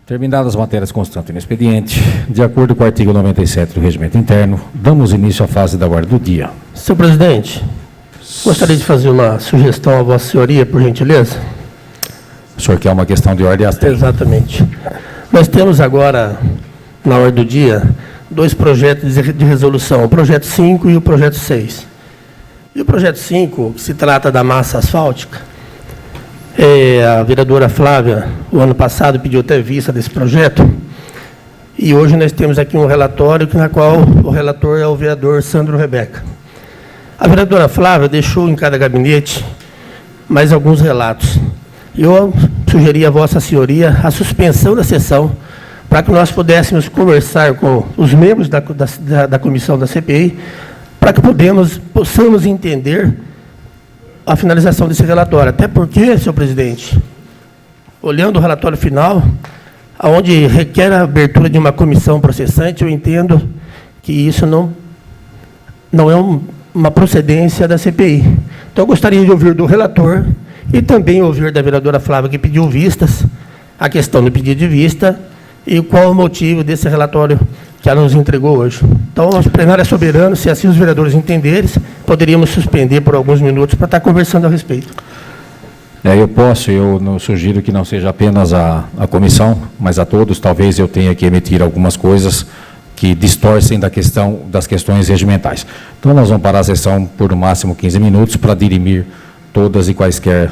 Terminadas as matérias constantes no expediente, de acordo com o artigo 97 do Regimento Interno, damos início à fase da ordem do dia. Senhor presidente, gostaria de fazer uma sugestão à Vossa Senhoria, por gentileza? O senhor quer uma questão de ordem? Exatamente. Nós temos agora, na ordem do dia, dois projetos de resolução, o projeto 5 e o projeto 6. E o projeto 5, que se trata da massa asfáltica, a vereadora Flávia, o ano passado, pediu até vista desse projeto, e hoje nós temos aqui um relatório, na qual o relator é o vereador Sandro Rebeca. A vereadora Flávia deixou em cada gabinete mais alguns relatos. Eu sugeri à Vossa Senhoria a suspensão da sessão, para que nós pudéssemos conversar com os membros da comissão da CPI, para que possamos entender a finalização desse relatório. Até porque, senhor presidente, olhando o relatório final, onde requer a abertura de uma comissão processante, eu entendo que isso não é uma procedência da CPI. Então, eu gostaria de ouvir do relator e também ouvir da vereadora Flávia, que pediu vistas, a questão do pedido de vista e qual o motivo desse relatório que ela nos entregou hoje. Então, o plenário é soberano, se assim os vereadores entenderem, poderíamos suspender por alguns minutos para estar conversando a respeito. Eu não sugiro que não seja apenas a comissão, mas a todos. Talvez eu tenha que emitir algumas coisas que distorcem das questões regimentais. Então, nós vamos parar a sessão por no máximo 15 minutos para dirimir todas e quaisquer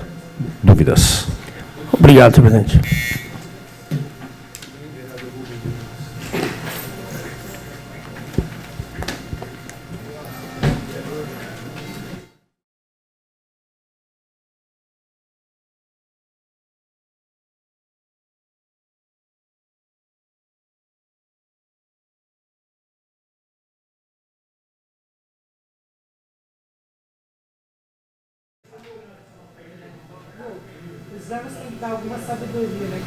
dúvidas. Obrigado, senhor presidente. Precisamos tem que dar alguma sabedoria, né?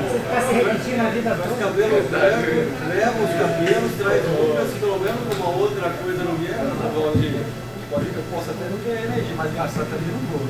Você ficar se repetindo a vida toda. Os cabelos leva os cabelos, traz rugas, pelo menos uma outra coisa no meio. Pode que eu possa até não ter energia, mas gastar também não vou.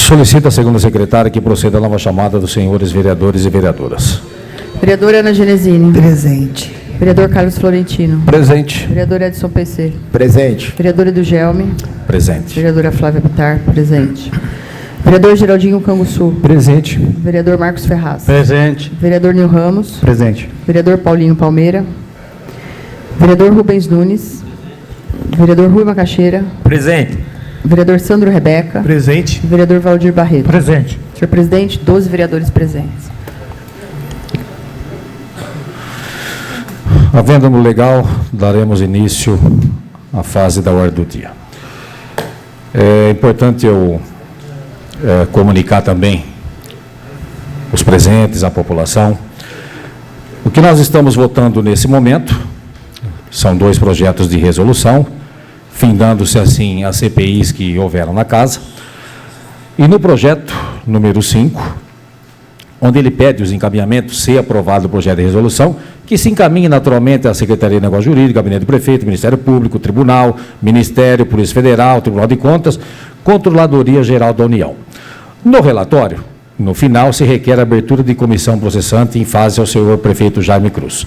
Solicita a segunda secretária que proceda a nova chamada dos senhores vereadores e vereadoras. Vereadora Ana Genesini. Presente. Vereador Carlos Florentino. Presente. Vereador Edson PC. Presente. Vereadora do Gelme. Presente. Vereadora Flávia Bittar. Presente. Vereador Geraldinho Canguçu. Presente. Vereador Marcos Ferraz. Presente. Vereador Nil Ramos. Presente. Vereador Paulinho Palmeira. Vereador Rubens Nunes. Vereador Rui Macaxeira. Presente. Vereador Sandro Rebeca. Presente. Vereador Valdir Barreto. Presente. Senhor presidente, 12 vereadores presentes. Havendo no legal, daremos início à fase da ordem do dia. É importante eu comunicar também os presentes, a população. O que nós estamos votando nesse momento são 2 projetos de resolução, findando-se assim as CPIs que houveram na casa. E no projeto número 5, onde ele pede os encaminhamentos, se aprovado o projeto de resolução, que se encaminhe naturalmente à Secretaria de Negócios Jurídicos, Gabinete do Prefeito, Ministério Público, Tribunal, Ministério, Polícia Federal, Tribunal de Contas, Controladoria Geral da União. No relatório, no final, se requer a abertura de comissão processante em face ao senhor prefeito Jaime Cruz.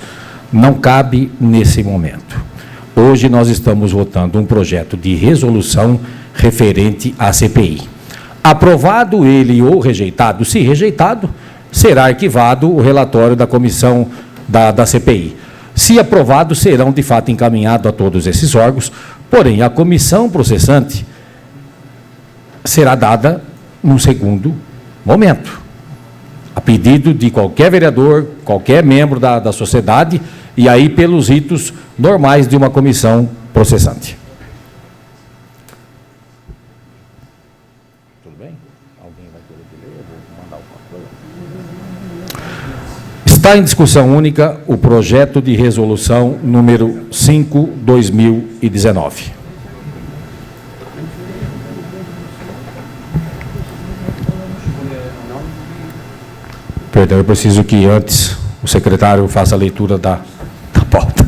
Não cabe nesse momento. Hoje nós estamos votando um projeto de resolução referente à CPI. Aprovado ele ou rejeitado, se rejeitado, será arquivado o relatório da comissão da CPI. Se aprovado, serão de fato encaminhados a todos esses órgãos, porém a comissão processante será dada num segundo momento, a pedido de qualquer vereador, qualquer membro da sociedade, e aí pelos ritos normais de uma comissão processante. Tudo bem? Alguém vai querer que leia? Eu vou mandar alguma coisa. Está em discussão única o projeto de resolução número 5/2019. Perdão, eu preciso que antes o secretário faça a leitura da pauta.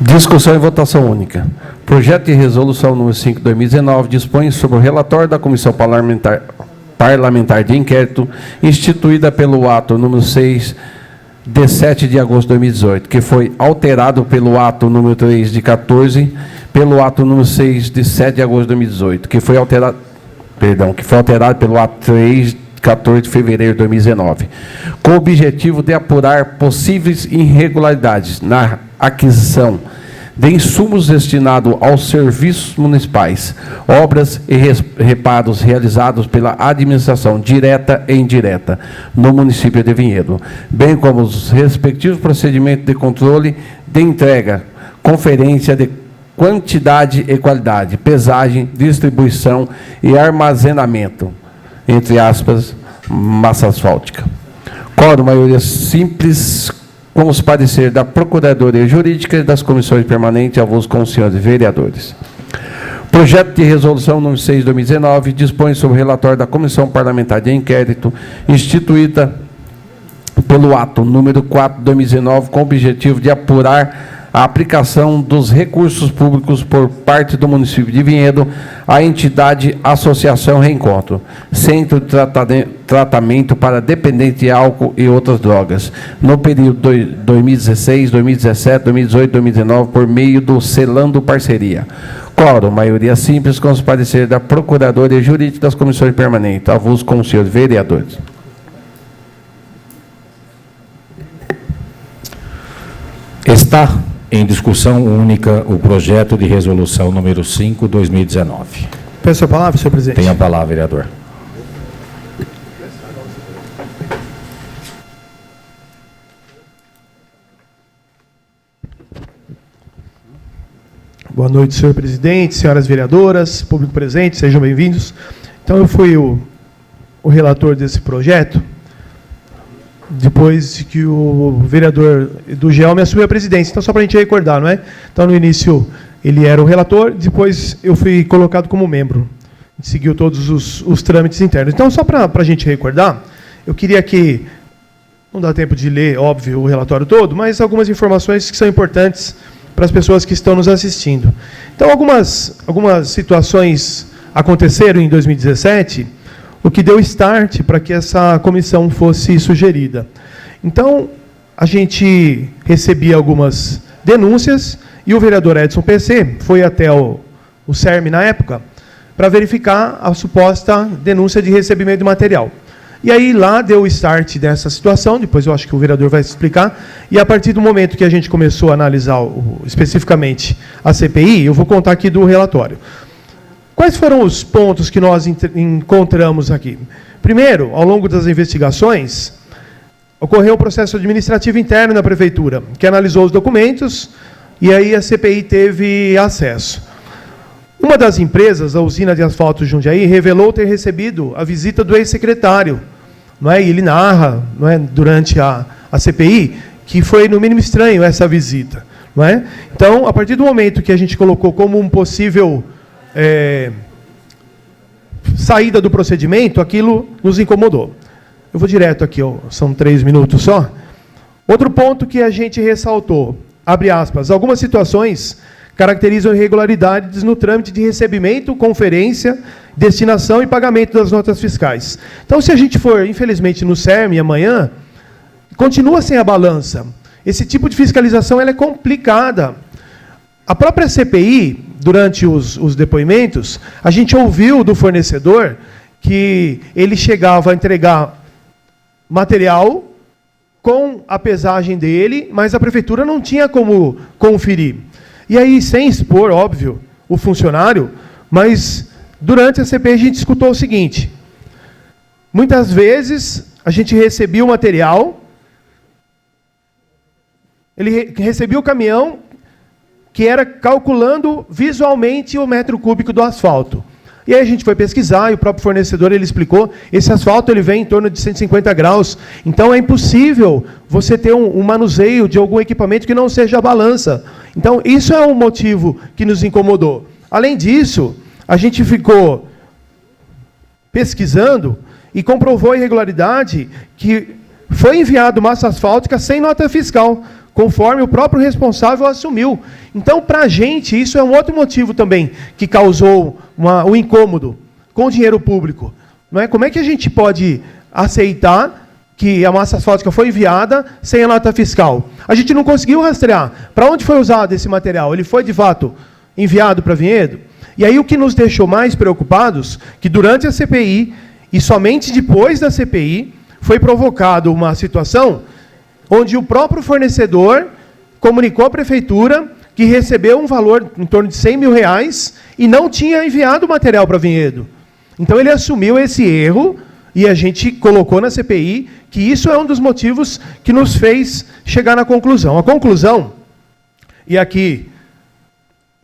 Discussão e votação única. Projeto de resolução número 5/2019 dispõe sobre o relatório da Comissão Parlamentar de Inquérito instituída pelo ato número 6 de 7 de agosto de 2018, que foi alterado pelo ato número 3 de 14, pelo ato número 6 de 7 de agosto de 2018, que foi alterado pelo ato 3 de 14 de fevereiro de 2019, com o objetivo de apurar possíveis irregularidades na aquisição de insumos destinados aos serviços municipais, obras e reparos realizados pela administração direta e indireta no município de Vinhedo, bem como os respectivos procedimentos de controle de entrega, conferência de quantidade e qualidade, pesagem, distribuição e armazenamento, entre aspas, massa asfáltica. Quórum, maioria simples, com os pareceres da Procuradoria Jurídica e das comissões permanentes, avulso com os senhores vereadores. Projeto de resolução número 6/2019 dispõe sobre o relatório da Comissão Parlamentar de Inquérito instituída pelo ato número 4/2019 com o objetivo de apurar a aplicação dos recursos públicos por parte do município de Vinhedo à entidade Associação Reencontro, Centro de Tratamento para Dependente de Álcool e Outras Drogas, no período 2016, 2017, 2018 e 2019, por meio do Selando Parceria. Quórum, maioria simples, com os pareceres da Procuradoria Jurídica das Comissões Permanentes. Avulso com os senhores vereadores. Está em discussão única o projeto de resolução número 5/2019. Peço a palavra, senhor presidente. Tem a palavra, vereador. Boa noite, senhor presidente, senhoras vereadoras, público presente, sejam bem-vindos. Então, eu fui o relator desse projeto. depois que o vereador do Gelme assumiu a presidência. Então, só para a gente recordar, não é? Então, no início, ele era o relator, depois eu fui colocado como membro. A gente seguiu todos os trâmites internos. Então, só para a gente recordar, eu queria que, não dá tempo de ler, óbvio, o relatório todo, mas algumas informações que são importantes para as pessoas que estão nos assistindo. Então, algumas situações aconteceram em 2017, o que deu start para que essa comissão fosse sugerida. Então, a gente recebia algumas denúncias e o vereador Edson PC foi até o CERM na época para verificar a suposta denúncia de recebimento de material. E aí lá deu o start dessa situação, depois eu acho que o vereador vai explicar, e a partir do momento que a gente começou a analisar especificamente a CPI, eu vou contar aqui do relatório. Quais foram os pontos que nós encontramos aqui? Primeiro, ao longo das investigações, ocorreu um processo administrativo interno na prefeitura, que analisou os documentos, e aí a CPI teve acesso. Uma das empresas, a usina de asfalto Jundiaí, revelou ter recebido a visita do ex-secretário, não é? E ele narra, não é, durante a CPI, que foi no mínimo estranho essa visita, não é? Então, a partir do momento que a gente colocou como um possível saída do procedimento, aquilo nos incomodou. Eu vou direto aqui, são 3 minutos só. Outro ponto que a gente ressaltou, abre aspas, algumas situações caracterizam irregularidades no trâmite de recebimento, conferência, destinação e pagamento das notas fiscais. Então, se a gente for, infelizmente, no CERM amanhã, continua sem a balança. Esse tipo de fiscalização ela é complicada. A própria CPI, durante os depoimentos, a gente ouviu do fornecedor que ele chegava a entregar material com a pesagem dele, mas a prefeitura não tinha como conferir. E aí, sem expor, óbvio, o funcionário, mas durante a CPI a gente escutou o seguinte: muitas vezes a gente recebia o material, ele recebia o caminhão, que era calculando visualmente o metro cúbico do asfalto. E aí a gente foi pesquisar, e o próprio fornecedor ele explicou, esse asfalto ele vem em torno de 150 graus, então é impossível você ter um manuseio de algum equipamento que não seja a balança. Então, isso é um motivo que nos incomodou. Além disso, a gente ficou pesquisando e comprovou a irregularidade que foi enviado massa asfáltica sem nota fiscal, conforme o próprio responsável assumiu. Então, para a gente, isso é um outro motivo também que causou um incômodo com o dinheiro público. Não é? Como é que a gente pode aceitar que a massa asfáltica foi enviada sem a nota fiscal? A gente não conseguiu rastrear para onde foi usado esse material. Ele foi, de fato, enviado para Vinhedo? E aí o que nos deixou mais preocupados, que durante a CPI, e somente depois da CPI, foi provocada uma situação onde o próprio fornecedor comunicou à prefeitura que recebeu um valor em torno de R$100 mil e não tinha enviado o material para Vinhedo. Então, ele assumiu esse erro e a gente colocou na CPI que isso é um dos motivos que nos fez chegar na conclusão. A conclusão, e aqui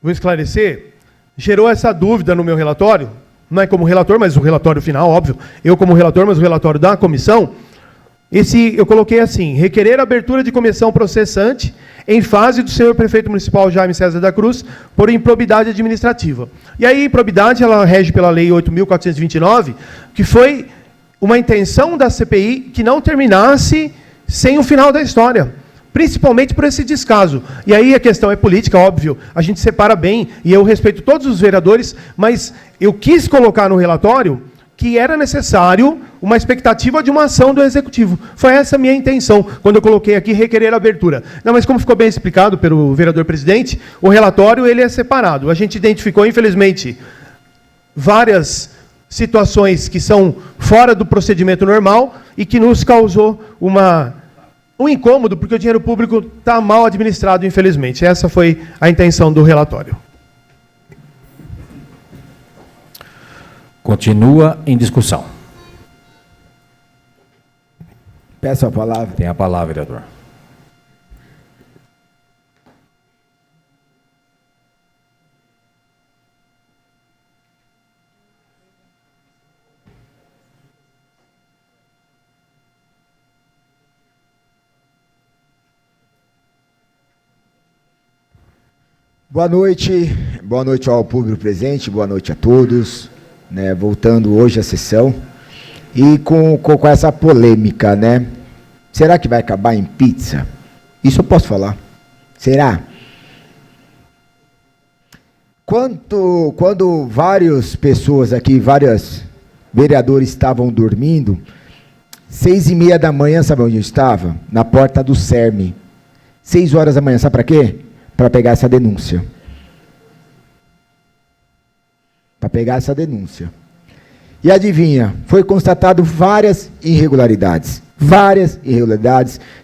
vou esclarecer, gerou essa dúvida no meu relatório, não é como relator, mas o relatório final, óbvio, eu como relator, mas o relatório da comissão. Eu coloquei assim: requerer a abertura de comissão processante em fase do senhor prefeito municipal Jaime César da Cruz por improbidade administrativa. E aí, a improbidade, ela rege pela lei 8.429, que foi uma intenção da CPI que não terminasse sem o final da história, principalmente por esse descaso. E aí a questão é política, óbvio, a gente separa bem, e eu respeito todos os vereadores, mas eu quis colocar no relatório que era necessário uma expectativa de uma ação do Executivo. Foi essa a minha intenção, quando eu coloquei aqui requerer a abertura. Não, mas como ficou bem explicado pelo vereador-presidente, o relatório ele é separado. A gente identificou, infelizmente, várias situações que são fora do procedimento normal e que nos causou um incômodo, porque o dinheiro público está mal administrado, infelizmente. Essa foi a intenção do relatório. Continua em discussão. Peço a palavra. Tem a palavra, vereador. Boa noite ao público presente, boa noite a todos, né, voltando hoje à sessão, e com essa polêmica, né, será que vai acabar em pizza? Isso eu posso falar, será? Quando várias pessoas aqui, vários vereadores estavam dormindo, 6h30 da manhã, sabe onde eu estava? Na porta do CERM, 6 horas da manhã, sabe para quê? Para pegar essa denúncia. Para pegar essa denúncia. E adivinha, foi constatado várias irregularidades,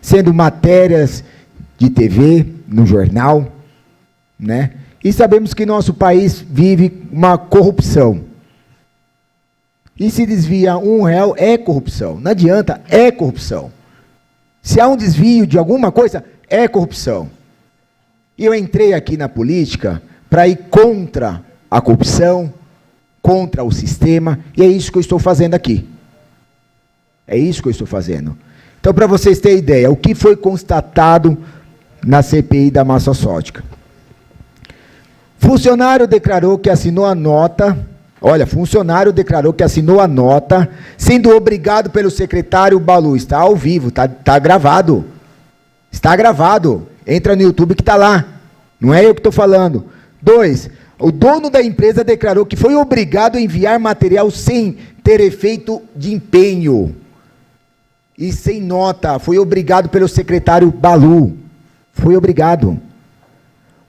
sendo matérias de TV, no jornal, né? E sabemos que nosso país vive uma corrupção. E se desvia R$1, é corrupção. Não adianta, é corrupção. Se há um desvio de alguma coisa, é corrupção. E eu entrei aqui na política para ir contra a corrupção, contra o sistema, e é isso que eu estou fazendo aqui. É isso que eu estou fazendo. Então, para vocês terem ideia, o que foi constatado na CPI da massa asfáltica? Funcionário declarou que assinou a nota, sendo obrigado pelo secretário Balu. Está ao vivo, está gravado. Está gravado. Entra no YouTube que está lá. Não é eu que estou falando. 2, o dono da empresa declarou que foi obrigado a enviar material sem ter efeito de empenho. E sem nota. Foi obrigado pelo secretário Balu. Foi obrigado.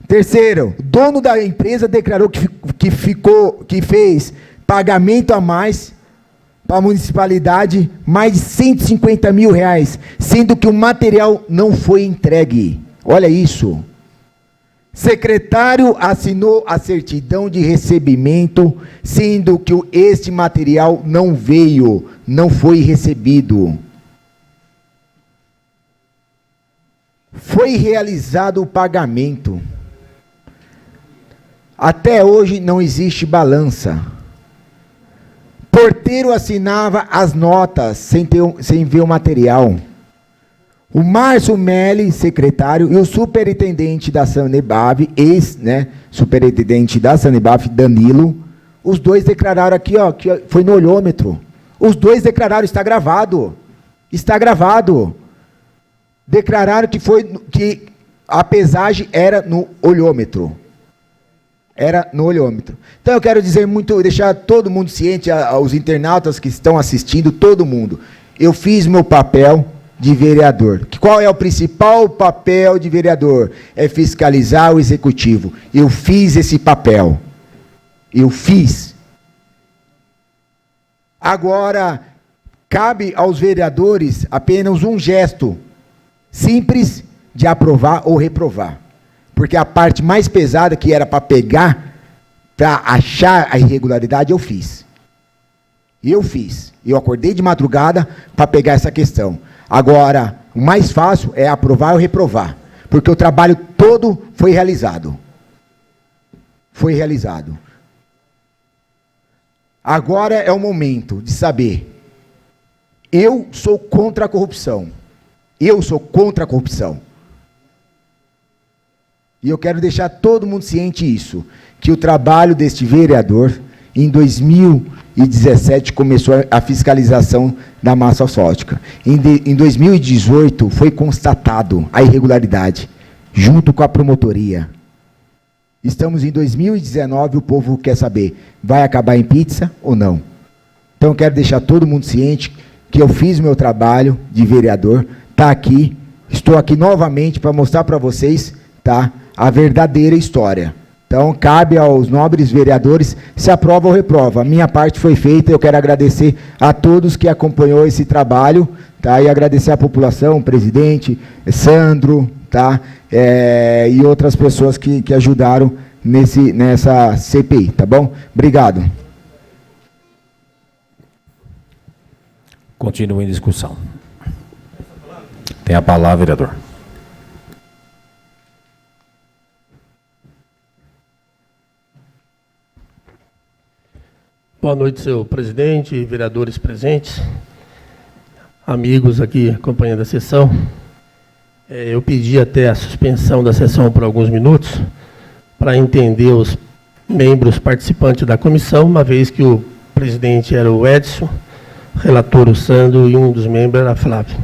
3º, dono da empresa declarou que fez pagamento a mais para a municipalidade, mais de R$150 mil, sendo que o material não foi entregue. Olha isso. Secretário assinou a certidão de recebimento, sendo que este material não veio, não foi recebido. Foi realizado o pagamento. Até hoje não existe balança. Porteiro assinava as notas sem ver o material. O Márcio Melli, secretário, e o superintendente da Sanebaf, superintendente da Sanebaf, Danilo, os dois declararam aqui, ó, que foi no olhômetro. Os dois declararam, está gravado. Está gravado. Declararam que a pesagem era no olhômetro. Era no olhômetro. Então eu quero dizer deixar todo mundo ciente, aos internautas que estão assistindo, todo mundo. Eu fiz meu papel de vereador. Qual é o principal papel de vereador? É fiscalizar o executivo. Eu fiz esse papel. Eu fiz. Agora, cabe aos vereadores apenas um gesto simples de aprovar ou reprovar. Porque a parte mais pesada, que era para pegar, para achar a irregularidade, eu fiz. Eu fiz. Eu acordei de madrugada para pegar essa questão. Agora, o mais fácil é aprovar ou reprovar. Porque o trabalho todo foi realizado. Foi realizado. Agora é o momento de saber. Eu sou contra a corrupção. Eu sou contra a corrupção. E eu quero deixar todo mundo ciente disso, que o trabalho deste vereador, em 2017, começou a fiscalização da massa asfáltica. Em 2018, foi constatado a irregularidade, junto com a promotoria. Estamos em 2019, o povo quer saber, vai acabar em pizza ou não? Então, eu quero deixar todo mundo ciente que eu fiz o meu trabalho de vereador, está aqui, estou aqui novamente para mostrar para vocês, tá? A verdadeira história. Então, cabe aos nobres vereadores se aprova ou reprova. A minha parte foi feita, eu quero agradecer a todos que acompanhou esse trabalho, tá? E agradecer à população, o presidente, Sandro, tá? E outras pessoas que ajudaram nessa CPI, tá bom? Obrigado. Continua em discussão. Tem a palavra, vereador. Boa noite, senhor presidente, vereadores presentes, amigos aqui acompanhando a sessão. Eu pedi até a suspensão da sessão por alguns minutos, para entender os membros participantes da comissão, uma vez que o presidente era o Edson, relator o Sandro e um dos membros era a Flávia.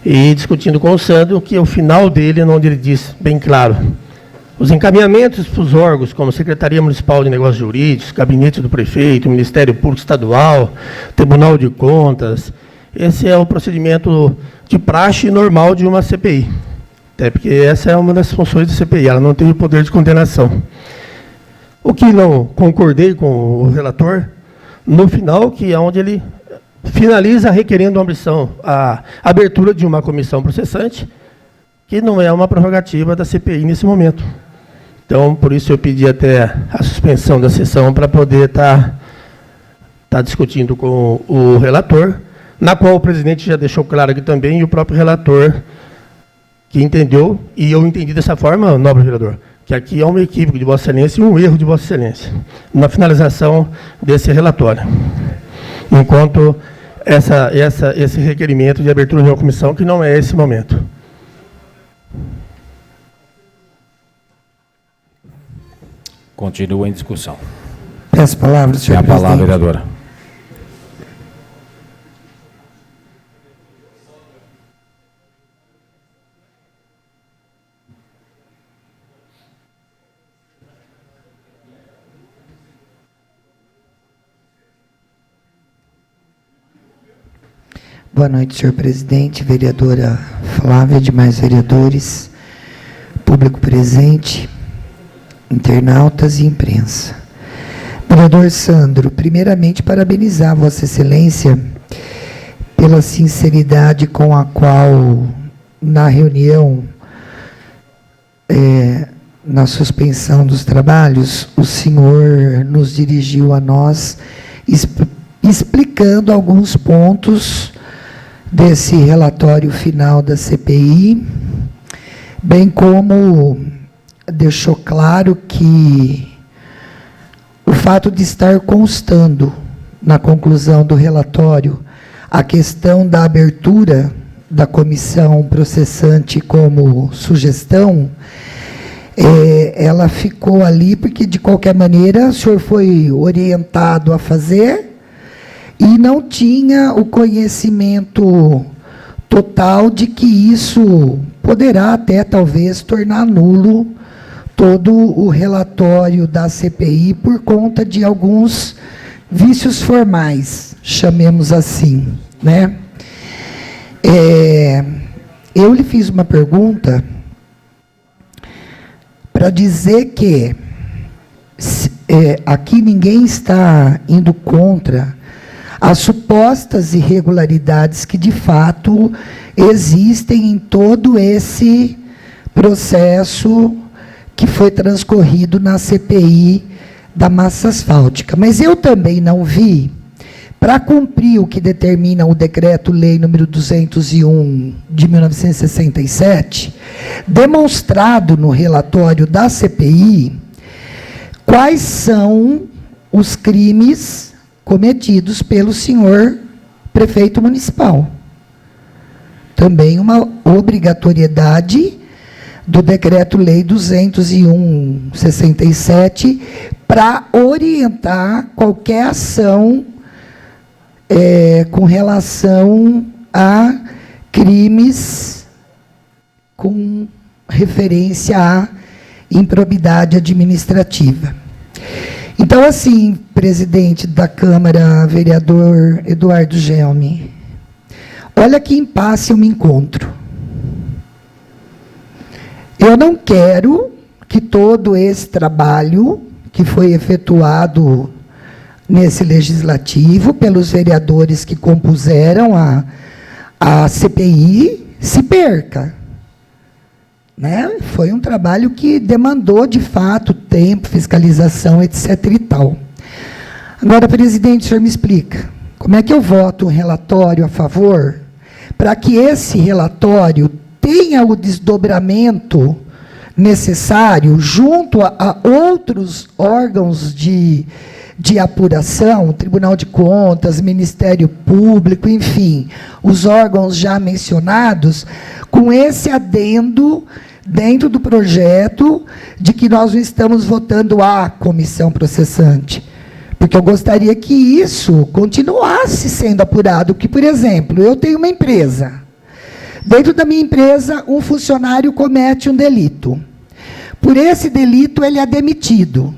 E discutindo com o Sandro, que o final dele, onde ele disse bem claro, os encaminhamentos para os órgãos, como Secretaria Municipal de Negócios Jurídicos, Gabinete do Prefeito, Ministério Público Estadual, Tribunal de Contas, esse é o procedimento de praxe normal de uma CPI. Até porque essa é uma das funções da CPI, ela não tem o poder de condenação. O que não concordei com o relator, no final, que é onde ele finaliza requerendo a abertura de uma comissão processante, que não é uma prerrogativa da CPI nesse momento. Então, por isso eu pedi até a suspensão da sessão para poder estar discutindo com o relator, na qual o presidente já deixou claro aqui também, e o próprio relator que entendeu, e eu entendi dessa forma, nobre vereador, que aqui é uma equipe de Vossa Excelência e um erro de Vossa Excelência, na finalização desse relatório. Enquanto esse requerimento de abertura de uma comissão, que não é esse momento. Continua em discussão. Peço a palavra, senhor Tem a palavra, presidente. vereadora. Boa noite, senhor presidente, vereadora Flávia, demais vereadores, público presente, internautas e imprensa. Vereador Sandro, primeiramente parabenizar Vossa Excelência pela sinceridade com a qual, na reunião, na suspensão dos trabalhos, o senhor nos dirigiu a nós, explicando alguns pontos desse relatório final da CPI, bem como deixou claro que o fato de estar constando na conclusão do relatório a questão da abertura da comissão processante como sugestão, ela ficou ali porque, de qualquer maneira, o senhor foi orientado a fazer e não tinha o conhecimento total de que isso poderá até, talvez, tornar nulo todo o relatório da CPI por conta de alguns vícios formais, chamemos assim, né? Eu lhe fiz uma pergunta para dizer que aqui ninguém está indo contra as supostas irregularidades que, de fato, existem em todo esse processo que foi transcorrido na CPI da massa asfáltica. Mas eu também não vi, para cumprir o que determina o Decreto-Lei número 201 de 1967, demonstrado no relatório da CPI, quais são os crimes cometidos pelo senhor prefeito municipal. Também uma obrigatoriedade do Decreto-Lei 201/67 para orientar qualquer ação com relação a crimes com referência à improbidade administrativa. Então, assim, presidente da Câmara, vereador Eduardo Gelmi, olha que impasse eu me encontro. Eu não quero que todo esse trabalho que foi efetuado nesse legislativo pelos vereadores que compuseram a CPI se perca. Né? Foi um trabalho que demandou, de fato, tempo, fiscalização, etc. e tal. Agora, presidente, o senhor me explica, como é que eu voto um relatório a favor para que esse relatório tenha o desdobramento necessário junto a outros órgãos de apuração, Tribunal de Contas, Ministério Público, enfim, os órgãos já mencionados, com esse adendo dentro do projeto de que nós não estamos votando a comissão processante. Porque eu gostaria que isso continuasse sendo apurado. Que, por exemplo, eu tenho uma empresa. Dentro da minha empresa, um funcionário comete um delito. Por esse delito, ele é demitido.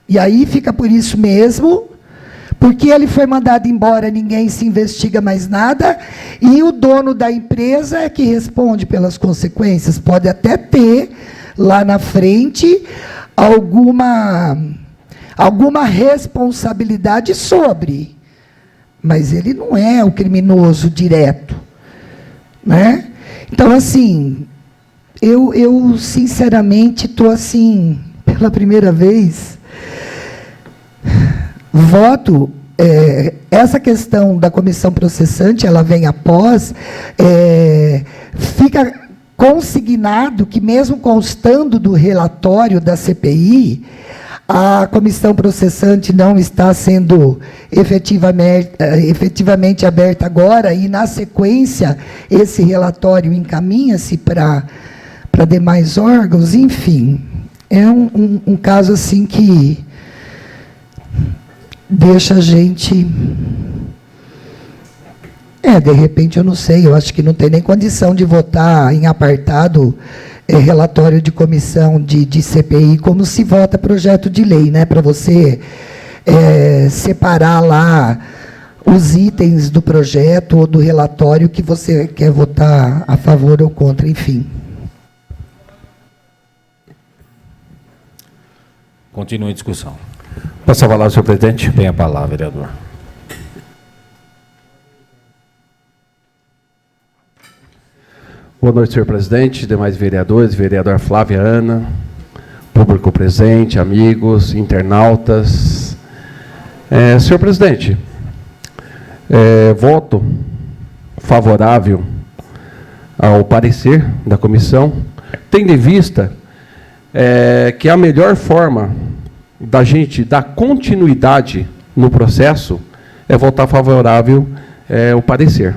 E aí fica por isso mesmo, porque ele foi mandado embora, ninguém se investiga mais nada, e o dono da empresa é que responde pelas consequências. Pode até ter, lá na frente, alguma responsabilidade sobre, mas ele não é o criminoso direto, né? Então, assim, eu sinceramente estou assim, pela primeira vez, voto, essa questão da comissão processante, ela vem após, fica consignado que, mesmo constando do relatório da CPI, a comissão processante não está sendo efetivamente aberta agora, e, na sequência, esse relatório encaminha-se para demais órgãos. Enfim, é um caso assim que deixa a gente... de repente, eu não sei, eu acho que não tem nem condição de votar em apartado relatório de comissão de CPI, como se vota projeto de lei, né? Para você separar lá os itens do projeto ou do relatório que você quer votar a favor ou contra, enfim. Continue a discussão. Passa a palavra, senhor presidente. Tem a palavra, vereador. Boa noite, senhor presidente, demais vereadores, vereadora Flávia Ana, público presente, amigos, internautas. Senhor presidente, voto favorável ao parecer da comissão, tendo em vista que a melhor forma da gente dar continuidade no processo é votar favorável ao parecer.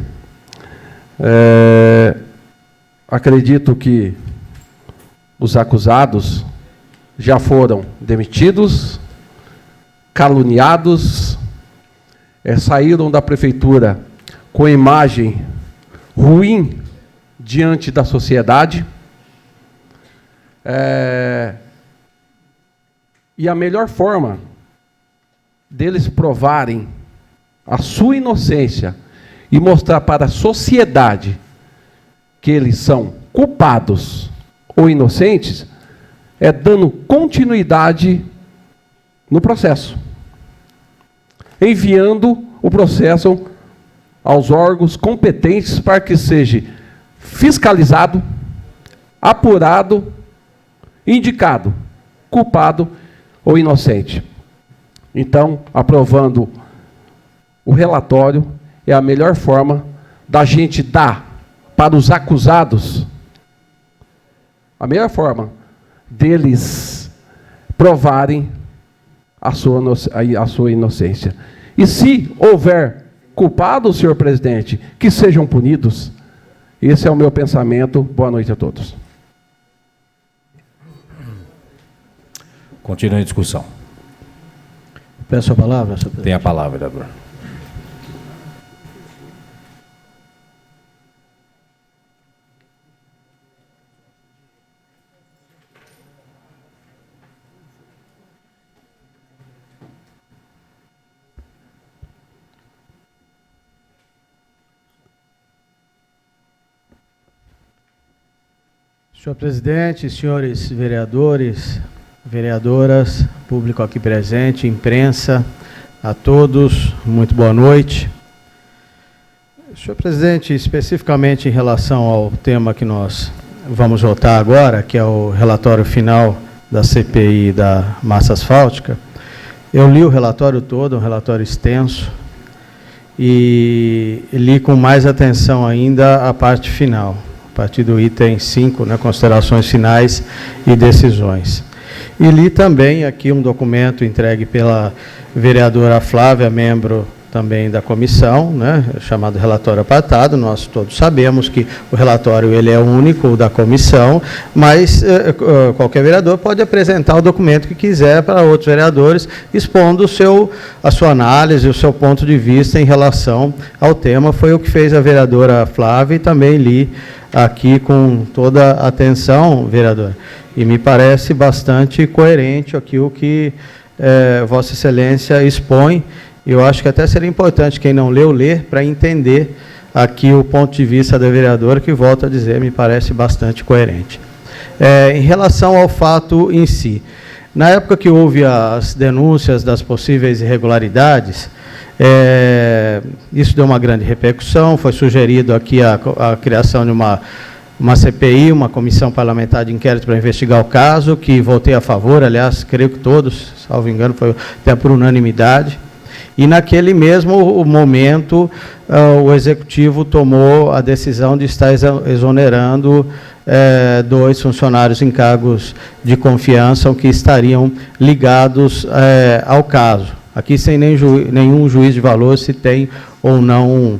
Acredito que os acusados já foram demitidos, caluniados, saíram da prefeitura com imagem ruim diante da sociedade. E a melhor forma deles provarem a sua inocência e mostrar para a sociedade que eles são culpados ou inocentes, é dando continuidade no processo, enviando o processo aos órgãos competentes para que seja fiscalizado, apurado, indicado, culpado ou inocente. Então, aprovando o relatório, é a melhor forma da gente dar para os acusados, a melhor forma deles provarem a sua inocência. E se houver culpados, senhor presidente, que sejam punidos. Esse é o meu pensamento. Boa noite a todos. Continue a discussão. Peço a palavra, senhor presidente. Tem a palavra, vereador. Senhor presidente, senhores vereadores, vereadoras, público aqui presente, imprensa, a todos, muito boa noite. Senhor presidente, especificamente em relação ao tema que nós vamos votar agora, que é o relatório final da CPI da massa asfáltica, eu li o relatório todo, um relatório extenso, e li com mais atenção ainda a parte final, a partir do item 5, né, considerações finais e decisões. E li também aqui um documento entregue pela vereadora Flávia, membro também da comissão, né, chamado relatório apartado. Nós todos sabemos que o relatório ele é único da comissão, mas qualquer vereador pode apresentar o documento que quiser para outros vereadores, expondo a sua análise, o seu ponto de vista em relação ao tema. Foi o que fez a vereadora Flávia e também li aqui com toda a atenção, vereador. E me parece bastante coerente aqui o que Vossa Excelência expõe. Eu acho que até seria importante, quem não leu, ler, para entender aqui o ponto de vista da vereadora, que, volto a dizer, me parece bastante coerente. Em relação ao fato em si, na época que houve as denúncias das possíveis irregularidades, isso deu uma grande repercussão, foi sugerido aqui a criação de uma CPI, uma comissão parlamentar de inquérito para investigar o caso, que votei a favor, aliás, creio que todos, salvo engano, foi até por unanimidade. E, naquele mesmo momento, o Executivo tomou a decisão de estar exonerando 2 funcionários em cargos de confiança que estariam ligados ao caso. Aqui, sem nenhum juízo de valor, se tem ou não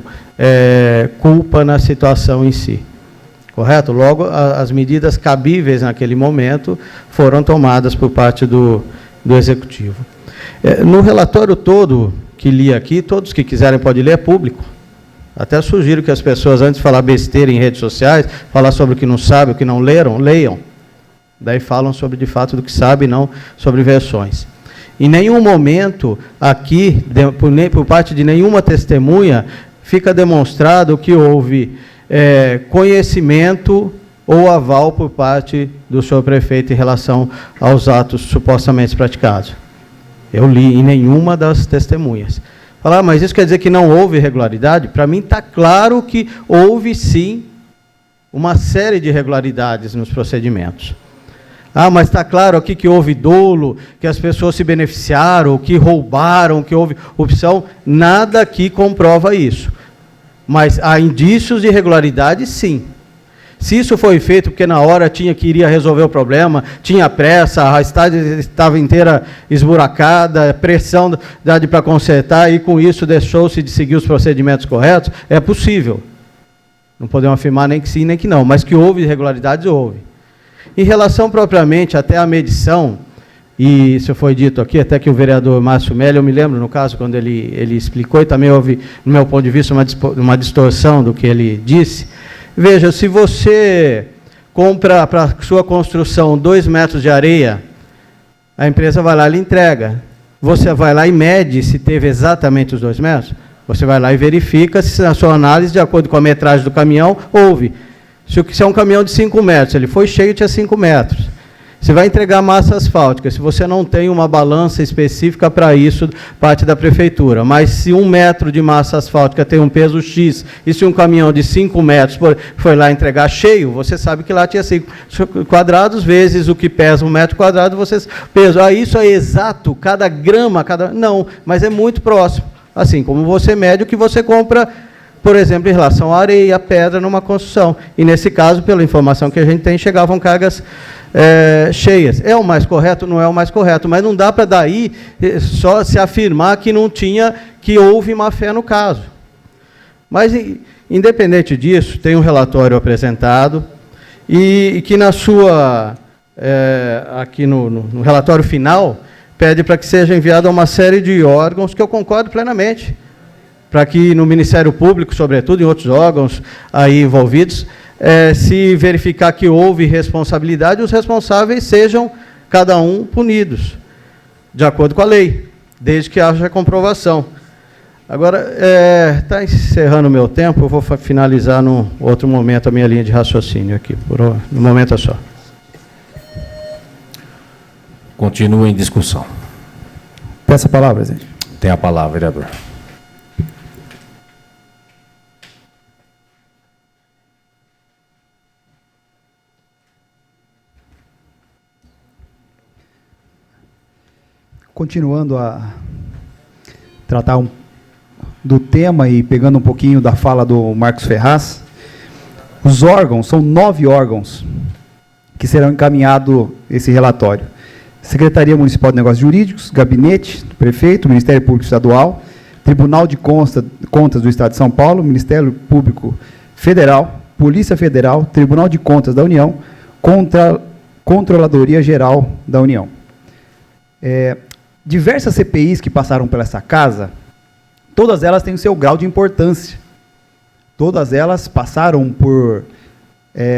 culpa na situação em si. Correto? Logo, as medidas cabíveis naquele momento foram tomadas por parte do Executivo. No relatório todo que li aqui, todos que quiserem podem ler, é público. Até sugiro que as pessoas, antes de falar besteira em redes sociais, falar sobre o que não sabem, o que não leram, leiam. Daí falam sobre, de fato, do que sabem, não sobre versões. Em nenhum momento, aqui, por parte de nenhuma testemunha, fica demonstrado que houve conhecimento ou aval por parte do senhor prefeito em relação aos atos supostamente praticados. Eu li em nenhuma das testemunhas. Falar, mas isso quer dizer que não houve irregularidade? Para mim está claro que houve, sim, uma série de irregularidades nos procedimentos. Mas está claro aqui que houve dolo, que as pessoas se beneficiaram, que roubaram, que houve opção. Nada aqui comprova isso. Mas há indícios de irregularidade, sim. Se isso foi feito porque na hora iria resolver o problema, tinha pressa, a estrada estava inteira esburacada, pressão para consertar, e com isso deixou-se de seguir os procedimentos corretos, é possível. Não podemos afirmar nem que sim, nem que não, mas que houve irregularidades, houve. Em relação propriamente até à medição, e isso foi dito aqui, até que o vereador Márcio Melli, eu me lembro, no caso, quando ele explicou, e também houve, no meu ponto de vista, uma distorção do que ele disse. Veja, se você compra para sua construção 2 metros de areia, a empresa vai lá e lhe entrega. Você vai lá e mede se teve exatamente os 2 metros. Você vai lá e verifica se na sua análise, de acordo com a metragem do caminhão, houve. Se é um caminhão de 5 metros, ele foi cheio, tinha 5 metros. Você vai entregar massa asfáltica, se você não tem uma balança específica para isso, parte da prefeitura. Mas se 1 metro de massa asfáltica tem um peso X, e se um caminhão de 5 metros foi lá entregar cheio, você sabe que lá tinha 5 quadrados, vezes o que pesa 1 metro quadrado, você peso. Isso é exato, cada grama, não, mas é muito próximo. Assim como você mede o que você compra, por exemplo, em relação à areia, à pedra numa construção. E, nesse caso, pela informação que a gente tem, chegavam cargas cheias. É o mais correto? Não é o mais correto, mas não dá para daí só se afirmar que não tinha, que houve má-fé no caso. Mas, independente disso, tem um relatório apresentado e que na sua, aqui no relatório final, pede para que seja enviado a uma série de órgãos, que eu concordo plenamente, para que no Ministério Público, sobretudo, em outros órgãos aí envolvidos, se verificar que houve responsabilidade, os responsáveis sejam, cada um, punidos, de acordo com a lei, desde que haja comprovação. Agora, está encerrando o meu tempo, eu vou finalizar num outro momento a minha linha de raciocínio aqui, no momento é só. Continua em discussão. Peço a palavra, presidente. Tem a palavra, vereador. Continuando a tratar do tema e pegando um pouquinho da fala do Marcos Ferraz, os órgãos, são 9 órgãos que serão encaminhados esse relatório. Secretaria Municipal de Negócios Jurídicos, Gabinete do Prefeito, Ministério Público Estadual, Tribunal de Contas do Estado de São Paulo, Ministério Público Federal, Polícia Federal, Tribunal de Contas da União, Controladoria Geral da União. Diversas CPIs que passaram por essa casa, todas elas têm o seu grau de importância. Todas elas passaram por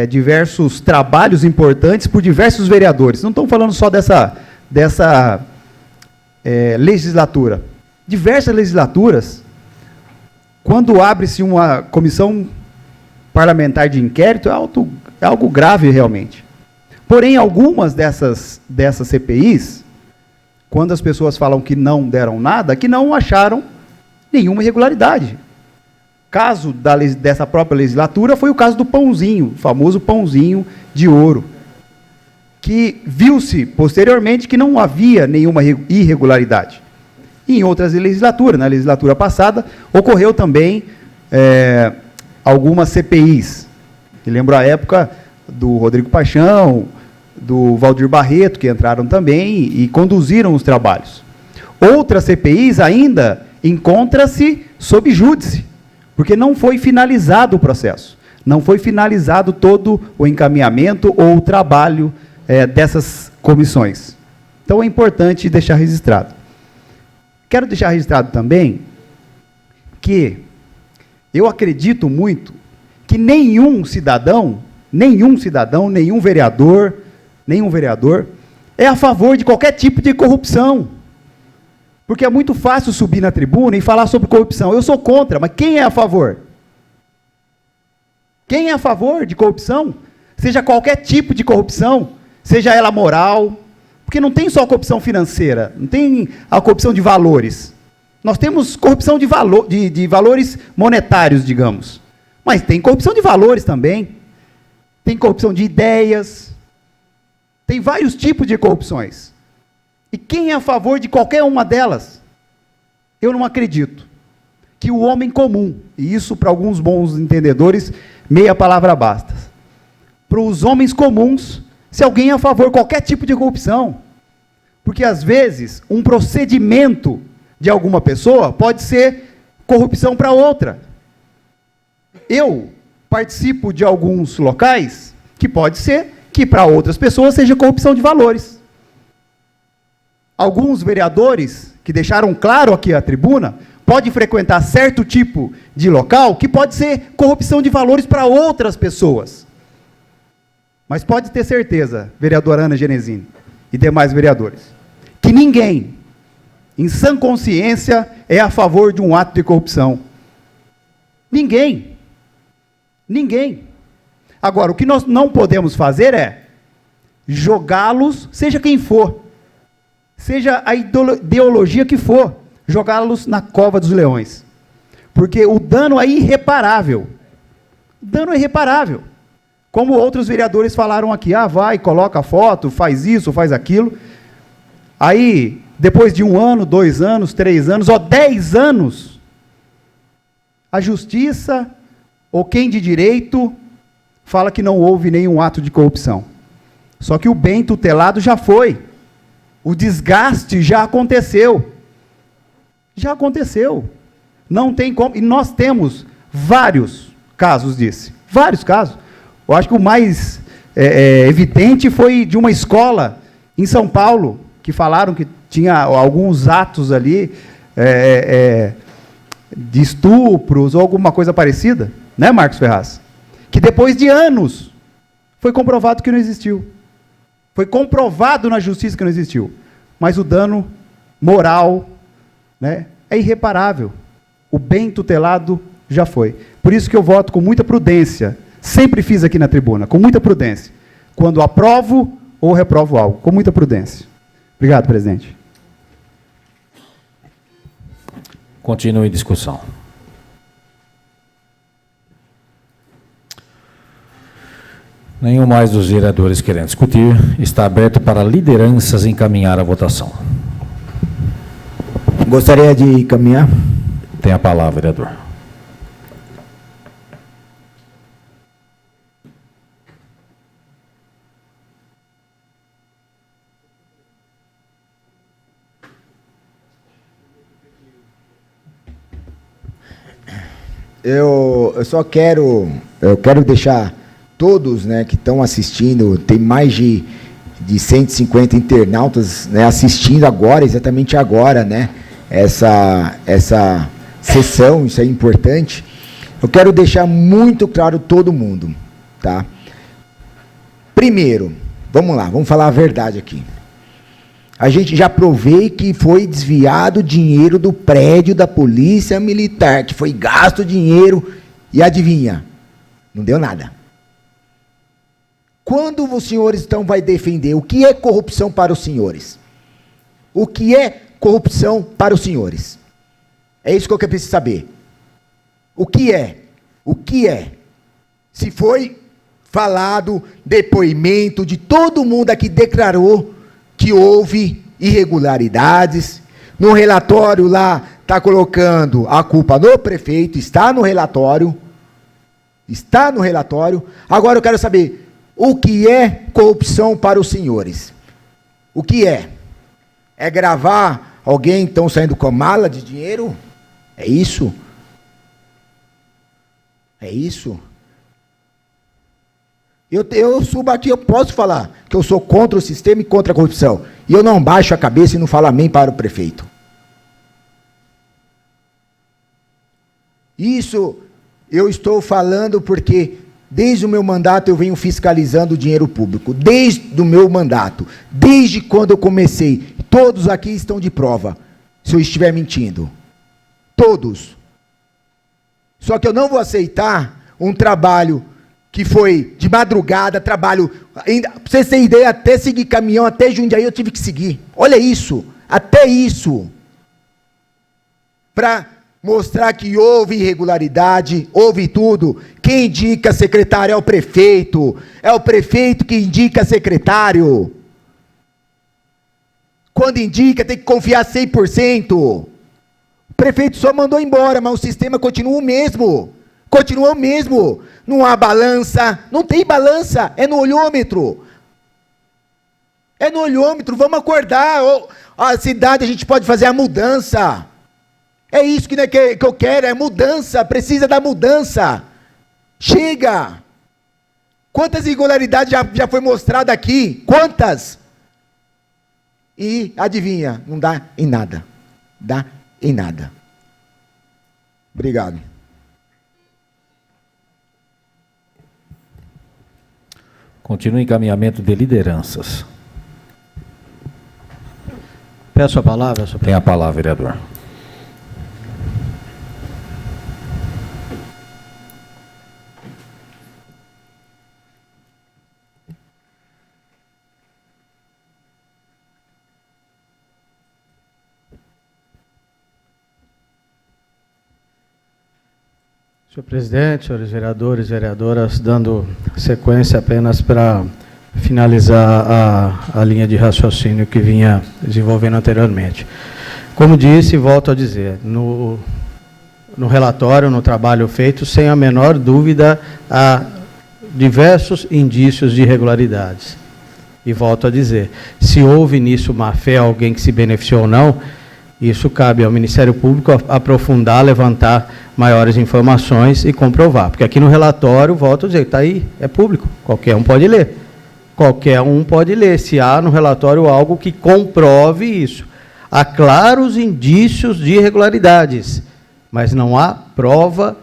diversos trabalhos importantes por diversos vereadores. Não estamos falando só dessa legislatura. Diversas legislaturas, quando abre-se uma comissão parlamentar de inquérito, é algo grave realmente. Porém, algumas dessas CPIs, quando as pessoas falam que não deram nada, que não acharam nenhuma irregularidade. Caso dessa própria legislatura foi o caso do pãozinho, o famoso pãozinho de ouro, que viu-se posteriormente que não havia nenhuma irregularidade. E em outras legislaturas, na legislatura passada, ocorreu também algumas CPIs. Eu lembro a época do Rodrigo Paixão, do Valdir Barreto, que entraram também e conduziram os trabalhos. Outras CPIs ainda encontram-se sob júdice, porque não foi finalizado o processo, não foi finalizado todo o encaminhamento ou o trabalho dessas comissões. Então é importante deixar registrado. Quero deixar registrado também que eu acredito muito que nenhum cidadão, nenhum vereador é a favor de qualquer tipo de corrupção. Porque é muito fácil subir na tribuna e falar sobre corrupção. Eu sou contra, mas quem é a favor? Quem é a favor de corrupção? Seja qualquer tipo de corrupção, seja ela moral, porque não tem só corrupção financeira, não tem a corrupção de valores. Nós temos corrupção de valores monetários, digamos. Mas tem corrupção de valores também. Tem corrupção de ideias. Tem vários tipos de corrupções. E quem é a favor de qualquer uma delas? Eu não acredito. Que o homem comum, e isso para alguns bons entendedores, meia palavra basta. Para os homens comuns, se alguém é a favor de qualquer tipo de corrupção. Porque, às vezes, um procedimento de alguma pessoa pode ser corrupção para outra. Eu participo de alguns locais que pode ser que para outras pessoas seja corrupção de valores. Alguns vereadores que deixaram claro aqui a tribuna pode frequentar certo tipo de local que pode ser corrupção de valores para outras pessoas. Mas pode ter certeza, vereadora Ana Genesini e demais vereadores, que ninguém, em sã consciência, é a favor de um ato de corrupção. Ninguém. Ninguém. Agora, o que nós não podemos fazer é jogá-los, seja quem for, seja a ideologia que for, jogá-los na cova dos leões. Porque o dano é irreparável. O dano é irreparável. Como outros vereadores falaram aqui, vai, coloca a foto, faz isso, faz aquilo. Aí, depois de 1 ano, 2 anos, 3 anos, ou 10 anos, a justiça, ou quem de direito, fala que não houve nenhum ato de corrupção. Só que o bem tutelado já foi. O desgaste já aconteceu. Já aconteceu. Não tem como. E nós temos vários casos disso. Vários casos. Eu acho que o mais evidente foi de uma escola em São Paulo, que falaram que tinha alguns atos ali de estupros ou alguma coisa parecida, né, Marcos Ferraz? Que depois de anos foi comprovado que não existiu. Foi comprovado na justiça que não existiu. Mas o dano moral, né, é irreparável. O bem tutelado já foi. Por isso que eu voto com muita prudência. Sempre fiz aqui na tribuna, com muita prudência. Quando aprovo ou reprovo algo, com muita prudência. Obrigado, presidente. Continue a discussão. Nenhum mais dos vereadores querendo discutir. Está aberto para lideranças encaminhar a votação. Gostaria de encaminhar. Tem a palavra, vereador. eu só quero deixar todos, né, que estão assistindo, tem mais de 150 internautas, né, assistindo agora, exatamente agora, né, essa sessão, isso é importante. Eu quero deixar muito claro todo mundo, tá? Primeiro, vamos lá, vamos falar a verdade aqui. A gente já provei que foi desviado dinheiro do prédio da Polícia Militar, que foi gasto dinheiro, e adivinha? Não deu nada. Quando os senhores então vai defender o que é corrupção para os senhores? O que é corrupção para os senhores? É isso que eu preciso saber. O que é? O que é? Se foi falado, depoimento de todo mundo aqui declarou que houve irregularidades, no relatório lá está colocando a culpa no prefeito, está no relatório, agora eu quero saber, o que é corrupção para os senhores? O que é? É gravar alguém então saindo com mala de dinheiro? É isso? É isso? Eu subo aqui, eu posso falar que eu sou contra o sistema e contra a corrupção. E eu não baixo a cabeça e não falo amém para o prefeito. Isso eu estou falando porque desde o meu mandato eu venho fiscalizando o dinheiro público. Desde o meu mandato. Desde quando eu comecei. Todos aqui estão de prova. Se eu estiver mentindo. Todos. Só que eu não vou aceitar um trabalho que foi de madrugada, trabalho, ainda, pra vocês terem ideia, até seguir caminhão, até Jundiaí eu tive que seguir. Olha isso, até isso. Para mostrar que houve irregularidade, houve tudo. Quem indica secretário é o prefeito que indica secretário. Quando indica, tem que confiar 100%. O prefeito só mandou embora, mas o sistema continua o mesmo. Continua o mesmo. Não há balança, não tem balança, é no olhômetro. É no olhômetro, vamos acordar. A cidade a gente pode fazer a mudança. É isso que eu quero, é mudança, precisa da mudança. Chega. Quantas irregularidades já foi mostrada aqui? Quantas? E adivinha, não dá em nada. Dá em nada. Obrigado. Continua o encaminhamento de lideranças. Peço a palavra, senhor. Tem a palavra, vereador. Senhor presidente, senhores vereadores, vereadoras, dando sequência apenas para finalizar a linha de raciocínio que vinha desenvolvendo anteriormente. Como disse, volto a dizer, no relatório, no trabalho feito, sem a menor dúvida, há diversos indícios de irregularidades. E volto a dizer, se houve nisso má-fé, alguém que se beneficiou ou não, isso cabe ao Ministério Público aprofundar, levantar maiores informações e comprovar. Porque aqui no relatório, volto a dizer, está aí, é público, qualquer um pode ler. Qualquer um pode ler, se há no relatório algo que comprove isso. Há claros indícios de irregularidades, mas não há prova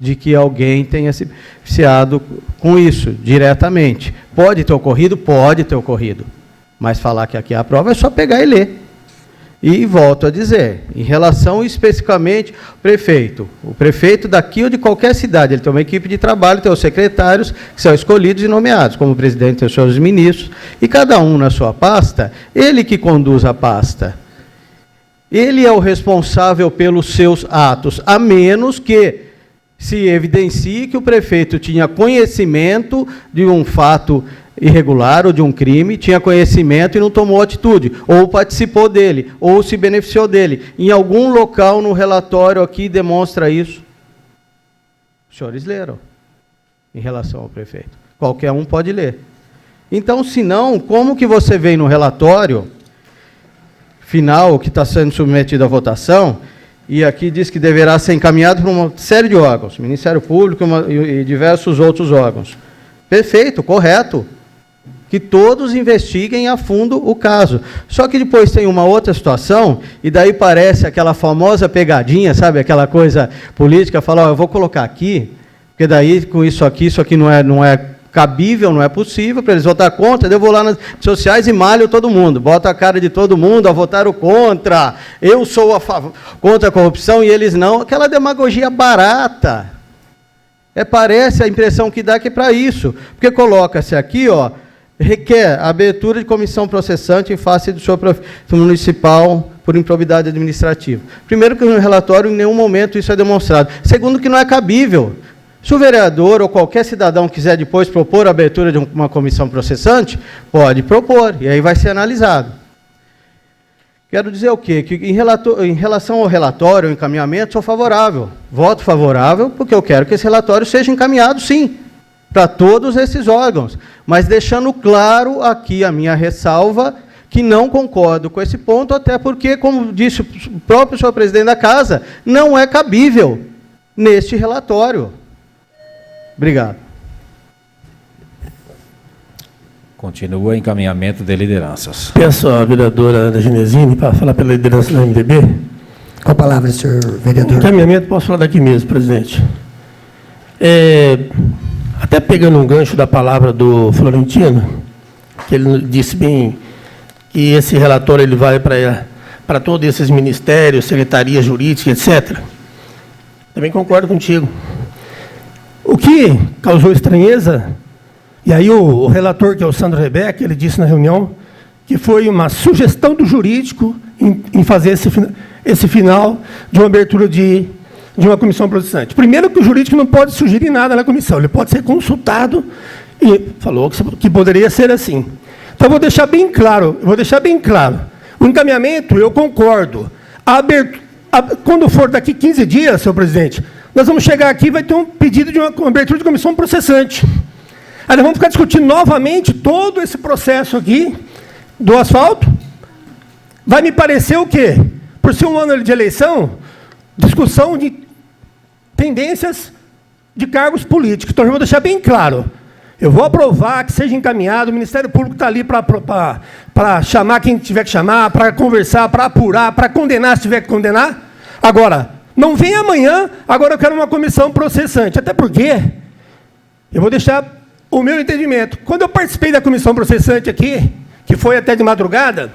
de que alguém tenha se beneficiado com isso, diretamente. Pode ter ocorrido? Pode ter ocorrido. Mas falar que aqui há prova é só pegar e ler. E volto a dizer, em relação especificamente ao prefeito daqui ou de qualquer cidade, ele tem uma equipe de trabalho, tem os secretários que são escolhidos e nomeados, como presidente tem os seus ministros, e cada um na sua pasta, ele que conduz a pasta. Ele é o responsável pelos seus atos, a menos que se evidencie que o prefeito tinha conhecimento de um fato irregular ou de um crime, tinha conhecimento e não tomou atitude, ou participou dele, ou se beneficiou dele. Em algum local no relatório aqui demonstra isso. Os senhores leram em relação ao prefeito. Qualquer um pode ler. Então, se não, como que você vem no relatório final, que está sendo submetido à votação, e aqui diz que deverá ser encaminhado para uma série de órgãos, Ministério Público e diversos outros órgãos. Perfeito, correto. Que todos investiguem a fundo o caso. Só que depois tem uma outra situação, e daí parece aquela famosa pegadinha, sabe, aquela coisa política, falar, eu vou colocar aqui, porque daí com isso aqui não é cabível, não é possível, para eles votar contra, daí eu vou lá nas redes sociais e malho todo mundo, boto a cara de todo mundo, a votaram contra, eu sou contra a corrupção e eles não, aquela demagogia barata. Parece a impressão que dá que é para isso, porque coloca-se aqui, ó, requer a abertura de comissão processante em face do senhor prefeito municipal por improbidade administrativa. Primeiro, que no relatório em nenhum momento isso é demonstrado. Segundo, que não é cabível. Se o vereador ou qualquer cidadão quiser depois propor a abertura de uma comissão processante, pode propor, e aí vai ser analisado. Quero dizer o quê? Que em relação ao relatório, ao encaminhamento, sou favorável. Voto favorável, porque eu quero que esse relatório seja encaminhado, sim, para todos esses órgãos, mas deixando claro aqui a minha ressalva, que não concordo com esse ponto, até porque, como disse o próprio senhor presidente da Casa, não é cabível neste relatório. Obrigado. Continua encaminhamento de lideranças. Peço à vereadora Ana Genesini para falar pela liderança da MDB. Com a palavra, senhor vereador. Encaminhamento, posso falar daqui mesmo, presidente. Até pegando um gancho da palavra do Florentino, que ele disse bem que esse relatório ele vai para todos esses ministérios, secretarias jurídicas, etc. Também concordo contigo. O que causou estranheza, e aí o relator, que é o Sandro Rebeck, ele disse na reunião que foi uma sugestão do jurídico em fazer esse final de uma abertura de uma comissão processante. Primeiro, que o jurídico não pode sugerir nada na comissão, ele pode ser consultado, e falou que poderia ser assim. Então, eu vou deixar bem claro, o encaminhamento, eu concordo. Quando for daqui 15 dias, senhor presidente, nós vamos chegar aqui e vai ter um pedido de uma abertura de comissão processante. Aí nós vamos ficar discutindo novamente todo esse processo aqui do asfalto. Vai me parecer o quê? Por ser um ano de eleição, discussão de tendências de cargos políticos. Então, eu vou deixar bem claro. Eu vou aprovar que seja encaminhado, o Ministério Público está ali para chamar quem tiver que chamar, para conversar, para apurar, para condenar se tiver que condenar. Agora, não vem amanhã, agora eu quero uma comissão processante. Até porque, eu vou deixar o meu entendimento. Quando eu participei da comissão processante aqui, que foi até de madrugada,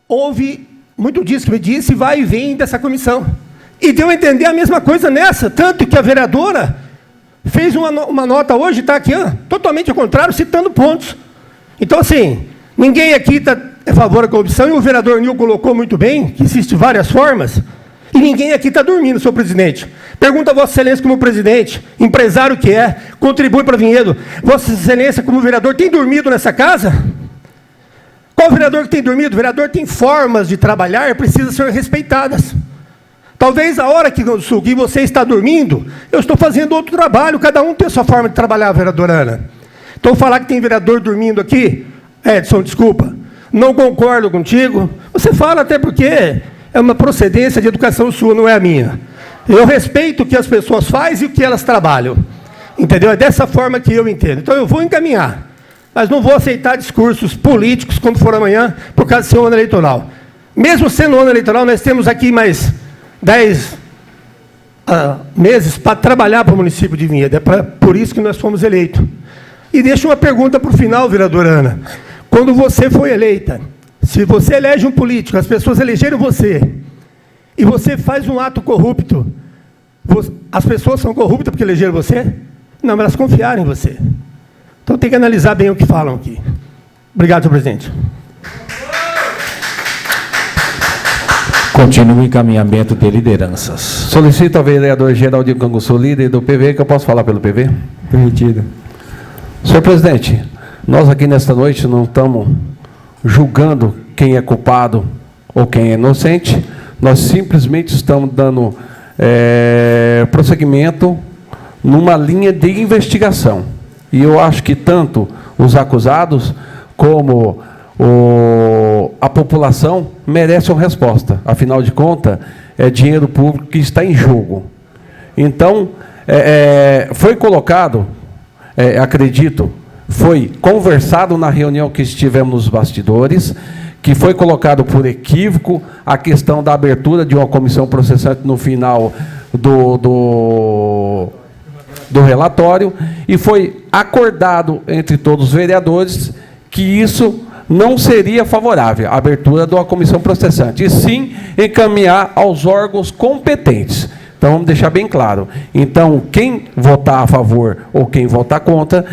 houve muito disso que me disse, vai e vem dessa comissão. E deu a entender a mesma coisa nessa, tanto que a vereadora fez uma nota hoje, está aqui, totalmente ao contrário, citando pontos. Então, assim, ninguém aqui está a favor da corrupção, e o vereador Nil colocou muito bem, que existem várias formas, e ninguém aqui está dormindo, senhor presidente. Pergunta a Vossa Excelência como presidente, empresário que é, contribui para Vinhedo. Vossa Excelência, como vereador, tem dormido nessa casa? Qual vereador que tem dormido? O vereador tem formas de trabalhar, precisam ser respeitadas. Talvez a hora que você está dormindo, eu estou fazendo outro trabalho, cada um tem a sua forma de trabalhar, vereadora Ana. Então, falar que tem vereador dormindo aqui, Edson, desculpa, não concordo contigo. Você fala até porque é uma procedência de educação sua, não é a minha. Eu respeito o que as pessoas fazem e o que elas trabalham. Entendeu? É dessa forma que eu entendo. Então, eu vou encaminhar, mas não vou aceitar discursos políticos quando for amanhã, por causa do seu ano eleitoral. Mesmo sendo ano eleitoral, nós temos aqui mais 10 meses para trabalhar para o município de Vinhedo. É por isso que nós fomos eleitos. E deixo uma pergunta para o final, vereadora Ana. Quando você foi eleita, se você elege um político, as pessoas elegeram você, e você faz um ato corrupto, as pessoas são corruptas porque elegeram você? Não, mas elas confiaram em você. Então tem que analisar bem o que falam aqui. Obrigado, senhor presidente. Continua o encaminhamento de lideranças. Solicito ao vereador Geraldinho Canguçu, líder do PV, que eu posso falar pelo PV? Permitido. Senhor presidente, nós aqui nesta noite não estamos julgando quem é culpado ou quem é inocente, nós simplesmente estamos dando prosseguimento numa linha de investigação. E eu acho que tanto os acusados como a população merece uma resposta. Afinal de contas, é dinheiro público que está em jogo. Então, foi colocado, acredito, foi conversado na reunião que estivemos nos bastidores, que foi colocado por equívoco a questão da abertura de uma comissão processante no final do relatório, e foi acordado entre todos os vereadores que isso não seria favorável, a abertura de uma comissão processante, e sim encaminhar aos órgãos competentes. Então, vamos deixar bem claro. Então, quem votar a favor ou quem votar contra,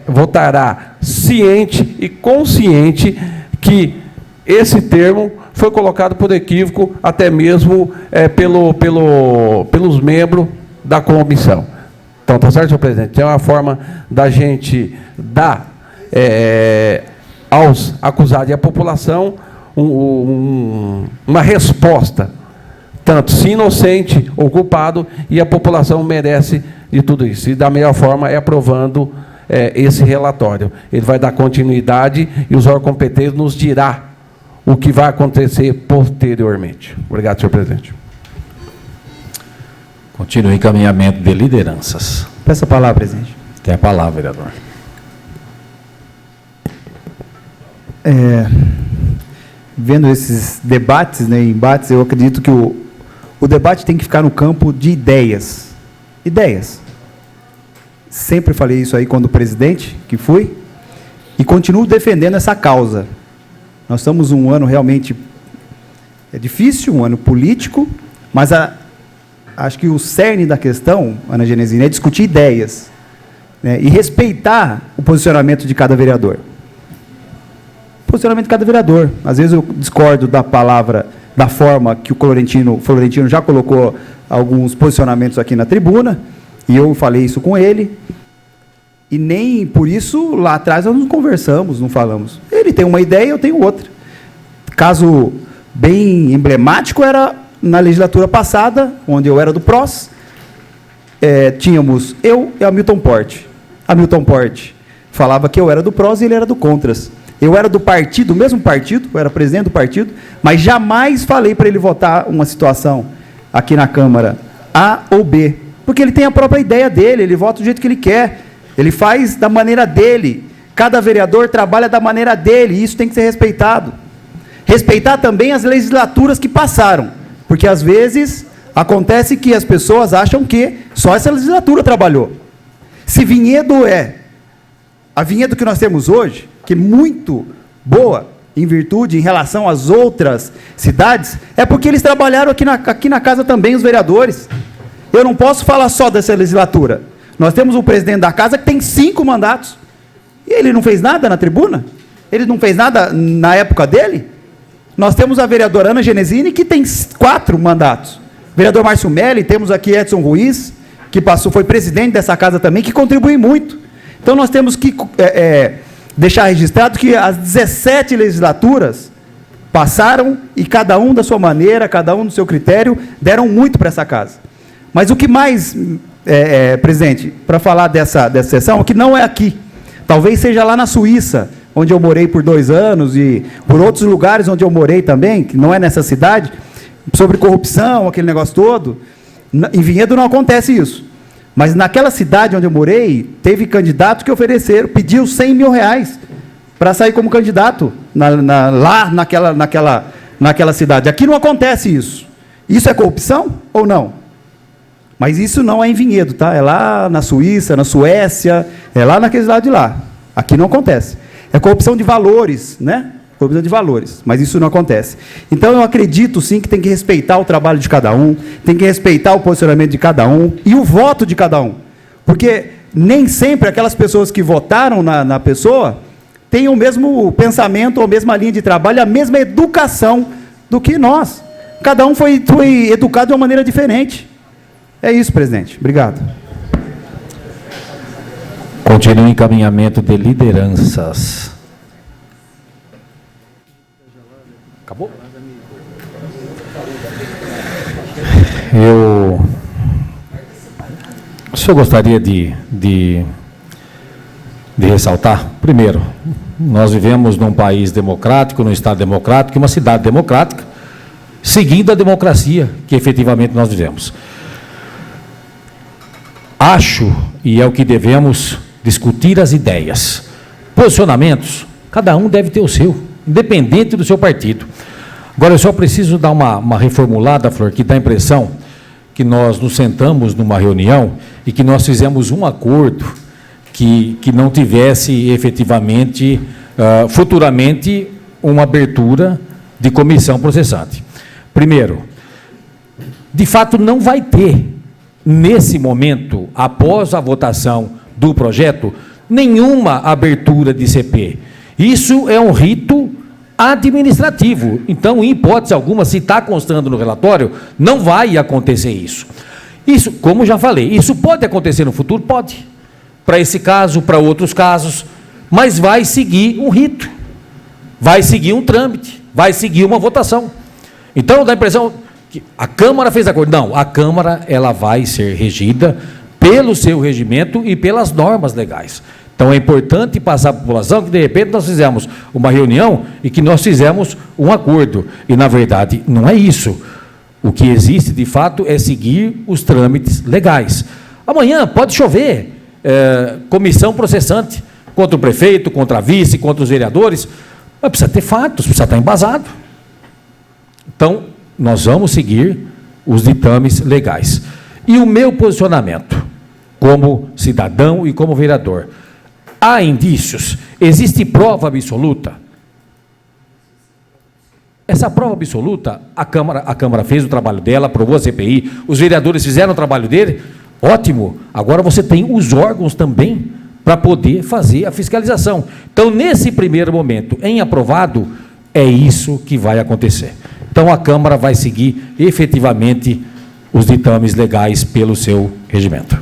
votará ciente e consciente que esse termo foi colocado por equívoco, até mesmo pelos membros da comissão. Então, está certo, senhor presidente? É uma forma da gente dar aos acusados e à população uma resposta, tanto se inocente ou culpado, e a população merece de tudo isso. E da melhor forma é aprovando esse relatório. Ele vai dar continuidade e os órgãos competentes nos dirá o que vai acontecer posteriormente. Obrigado, senhor presidente. Continua o encaminhamento de lideranças. Peço a palavra, presidente. Tem a palavra, vereador. Vendo esses debates, né, embates, eu acredito que o debate tem que ficar no campo de ideias. Ideias. Sempre falei isso aí quando presidente, que fui, e continuo defendendo essa causa. Nós estamos um ano realmente difícil, um ano político, mas acho que o cerne da questão, Ana Genesina, é discutir ideias, né, e respeitar o posicionamento de cada vereador. Posicionamento de cada vereador. Às vezes eu discordo da palavra, da forma que o Florentino já colocou alguns posicionamentos aqui na tribuna, e eu falei isso com ele, e nem por isso lá atrás nós não conversamos, não falamos. Ele tem uma ideia, eu tenho outra. Caso bem emblemático era na legislatura passada, onde eu era do PROS, tínhamos eu e Hamilton Porte. Hamilton Porte falava que eu era do PROS e ele era do Contras. Eu era do partido, do mesmo partido, eu era presidente do partido, mas jamais falei para ele votar uma situação aqui na Câmara A ou B, porque ele tem a própria ideia dele, ele vota do jeito que ele quer, ele faz da maneira dele, cada vereador trabalha da maneira dele, e isso tem que ser respeitado. Respeitar também as legislaturas que passaram, porque às vezes acontece que as pessoas acham que só essa legislatura trabalhou. Se Vinhedo a Vinhedo que nós temos hoje, que é muito boa, em virtude, em relação às outras cidades, é porque eles trabalharam aqui na casa também, os vereadores. Eu não posso falar só dessa legislatura. Nós temos um presidente da casa que tem 5 mandatos. E ele não fez nada na tribuna? Ele não fez nada na época dele? Nós temos a vereadora Ana Genesini, que tem 4 mandatos. Vereador Márcio Melli, temos aqui Edson Ruiz, que foi presidente dessa casa também, que contribui muito. Então, nós temos que deixar registrado que as 17 legislaturas passaram e cada um da sua maneira, cada um do seu critério, deram muito para essa casa. Mas o que mais, presidente, para falar dessa sessão, que não é aqui, talvez seja lá na Suíça, onde eu morei por 2 anos, e por outros lugares onde eu morei também, que não é nessa cidade, sobre corrupção, aquele negócio todo. Em Vinhedo não acontece isso. Mas naquela cidade onde eu morei, teve candidatos que ofereceram, pediu 100 mil reais para sair como candidato lá naquela cidade. Aqui não acontece isso. Isso é corrupção ou não? Mas isso não é em Vinhedo, tá? É lá na Suíça, na Suécia, é lá naqueles lados de lá. Aqui não acontece. É corrupção de valores, né? Corrupção de valores, mas isso não acontece. Então, eu acredito, sim, que tem que respeitar o trabalho de cada um, tem que respeitar o posicionamento de cada um e o voto de cada um. Porque nem sempre aquelas pessoas que votaram na pessoa têm o mesmo pensamento, a mesma linha de trabalho, a mesma educação do que nós. Cada um foi educado de uma maneira diferente. É isso, presidente. Obrigado. Continua o encaminhamento de lideranças. Acabou? O senhor gostaria de de ressaltar. Primeiro, nós vivemos num país democrático, num Estado democrático, uma cidade democrática, seguindo a democracia que efetivamente nós vivemos. Acho, e é o que devemos discutir, as ideias. Posicionamentos, cada um deve ter o seu, independente do seu partido. Agora, eu só preciso dar uma reformulada, Flor, que dá a impressão que nós nos sentamos numa reunião e que nós fizemos um acordo que não tivesse efetivamente, futuramente, uma abertura de comissão processante. Primeiro, de fato não vai ter, nesse momento, após a votação do projeto, nenhuma abertura de CP. Isso é um rito administrativo. Então, em hipótese alguma, se está constando no relatório, não vai acontecer isso. Isso, como já falei, isso pode acontecer no futuro? Pode. Para esse caso, para outros casos, mas vai seguir um rito, vai seguir um trâmite, vai seguir uma votação. Então, dá a impressão que a Câmara fez acordo. Não, a Câmara ela vai ser regida pelo seu regimento e pelas normas legais. Então, é importante passar para a população que, de repente, nós fizemos uma reunião e que nós fizemos um acordo. E, na verdade, não é isso. O que existe, de fato, é seguir os trâmites legais. Amanhã pode chover comissão processante contra o prefeito, contra a vice, contra os vereadores. Mas precisa ter fatos, precisa estar embasado. Então, nós vamos seguir os ditames legais. E o meu posicionamento, como cidadão e como vereador, há indícios, existe prova absoluta. Essa prova absoluta, a Câmara fez o trabalho dela, aprovou a CPI, os vereadores fizeram o trabalho dele, ótimo. Agora você tem os órgãos também para poder fazer a fiscalização. Então, nesse primeiro momento, em aprovado, é isso que vai acontecer. Então, a Câmara vai seguir efetivamente os ditames legais pelo seu regimento.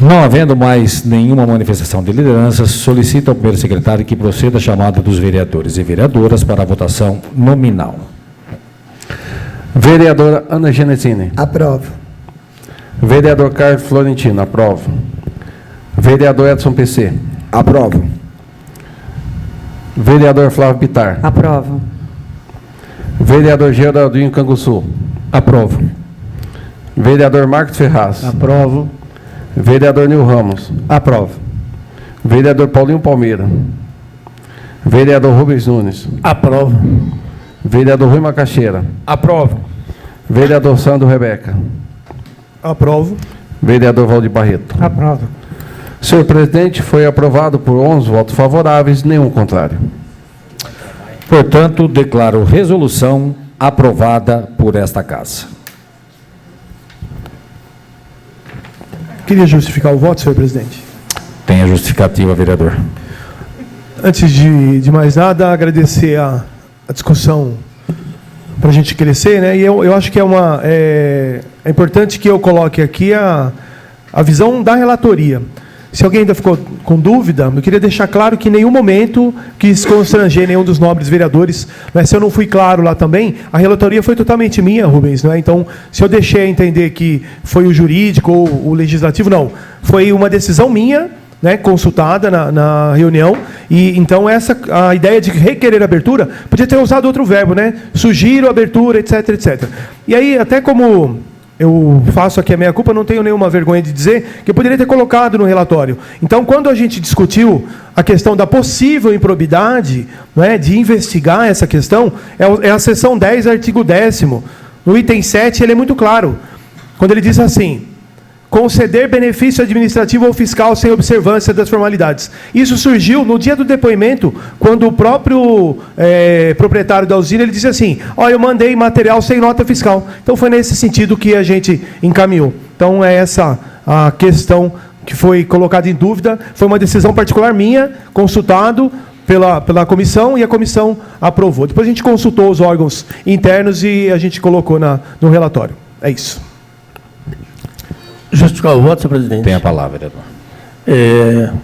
Não havendo mais nenhuma manifestação de liderança, solicito ao primeiro secretário que proceda a chamada dos vereadores e vereadoras para a votação nominal. Vereadora Ana Genesini. Aprovo. Vereador Carlos Florentino. Aprovo. Vereador Edson PC. Aprovo. Vereador Flávio Pitar. Aprovo. Vereador Geraldinho Canguçu. Aprovo. Vereador Marcos Ferraz. Aprovo. Vereador Nil Ramos. Aprovo. Vereador Paulinho Palmeira. Vereador Rubens Nunes. Aprovo. Vereador Rui Macaxeira. Aprovo. Vereador Sandro Rebeca. Aprovo. Vereador Valdir Barreto. Aprovo. Senhor presidente, foi aprovado por 11 votos favoráveis, nenhum contrário. Portanto, declaro resolução aprovada por esta Casa. Queria justificar o voto, senhor presidente. Tem a justificativa, vereador. Antes de mais nada, agradecer a discussão para a gente crescer, né? E eu acho que é importante que eu coloque aqui a visão da relatoria. Se alguém ainda ficou com dúvida, eu queria deixar claro que em nenhum momento quis constranger nenhum dos nobres vereadores. Mas se eu não fui claro lá também, a relatoria foi totalmente minha, Rubens. Não é? Então, se eu deixei entender que foi o jurídico ou o legislativo, não. Foi uma decisão minha, né, consultada na reunião, e então a ideia de requerer abertura, podia ter usado outro verbo, né? Sugiro abertura, etc, etc. E aí, até como eu faço aqui a minha culpa, não tenho nenhuma vergonha de dizer que eu poderia ter colocado no relatório. Então, quando a gente discutiu a questão da possível improbidade, né, de investigar essa questão, é a seção 10, artigo 10º. No item 7, ele é muito claro. Quando ele diz assim: conceder benefício administrativo ou fiscal sem observância das formalidades. Isso surgiu no dia do depoimento, quando o próprio proprietário da usina ele disse assim: ó, eu mandei material sem nota fiscal. Então foi nesse sentido que a gente encaminhou. Então é essa a questão que foi colocada em dúvida. Foi uma decisão particular minha, consultado pela comissão, e a comissão aprovou. Depois a gente consultou os órgãos internos e a gente colocou no relatório. É isso. Justificar o voto, senhor presidente. Tem a palavra, vereador.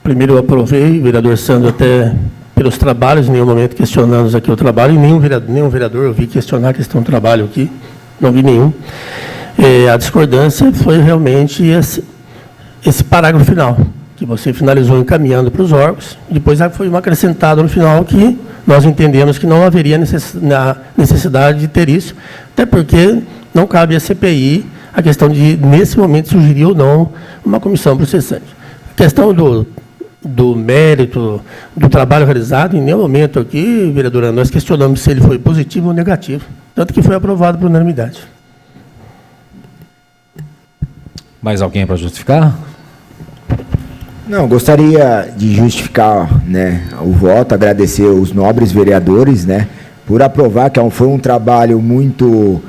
Primeiro, eu aprovei, vereador Sandro, até pelos trabalhos, em nenhum momento questionamos aqui o trabalho, e nenhum vereador eu vi questionar a questão do trabalho aqui, não vi nenhum. A discordância foi realmente esse parágrafo final, que você finalizou encaminhando para os órgãos, depois foi um acrescentado no final que nós entendemos que não haveria necessidade de ter isso, até porque não cabe à CPI a questão de, nesse momento, sugerir ou não uma comissão processante. A questão do mérito, do trabalho realizado, em nenhum momento aqui, vereadora, nós questionamos se ele foi positivo ou negativo, tanto que foi aprovado por unanimidade. Mais alguém para justificar? Não, gostaria de justificar, né, o voto, agradecer os nobres vereadores, né, por aprovar, que foi um trabalho muito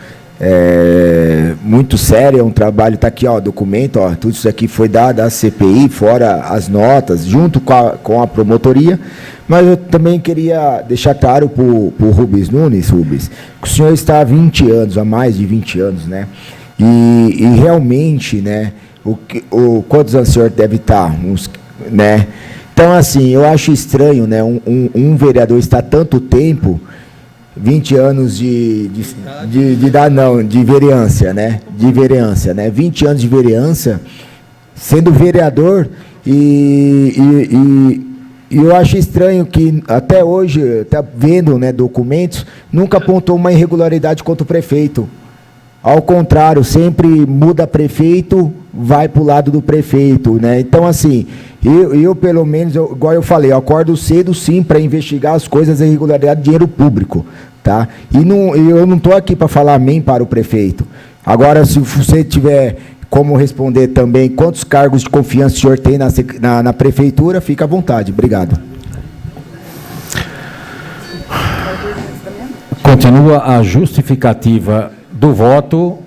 sério, é um trabalho, está aqui, ó, documento, ó, tudo isso aqui foi dado à CPI, fora as notas, junto com a promotoria, mas eu também queria deixar claro para o Rubens Nunes, Rubens, que o senhor está há 20 anos, há mais de 20 anos, né, e realmente, né, quantos anos o senhor deve estar? Né? Então, assim, eu acho estranho, né, um vereador estar tanto tempo, 20 anos de vereança, né? De vereança, né? 20 anos de vereança, sendo vereador, e eu acho estranho que, até hoje, tá vendo, né, documentos, nunca apontou uma irregularidade contra o prefeito. Ao contrário, sempre muda prefeito, vai para o lado do prefeito, né? Então, assim, eu pelo menos, igual eu falei, eu acordo cedo, sim, para investigar as coisas da irregularidade de dinheiro público, tá? E eu não estou aqui para falar amém para o prefeito. Agora, se você tiver como responder também quantos cargos de confiança o senhor tem na prefeitura, fica à vontade. Obrigado. Continua a justificativa do voto,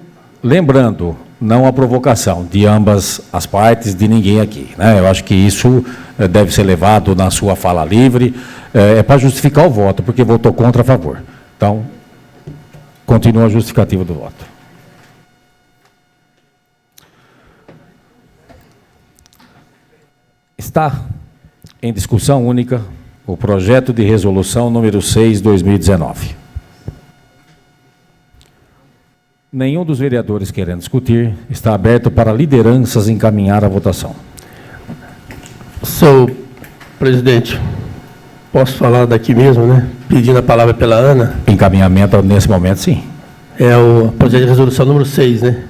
lembrando, não a provocação de ambas as partes, de ninguém aqui, né? Eu acho que isso deve ser levado na sua fala livre, para justificar o voto, porque votou contra a favor. Então, continua a justificativa do voto. Está em discussão única o projeto de resolução número 6/2019. Nenhum dos vereadores querendo discutir, está aberto para lideranças encaminhar a votação. Senhor presidente, posso falar daqui mesmo, né? Pedindo a palavra pela Ana. Encaminhamento, nesse momento, sim. É o projeto de resolução número 6, né?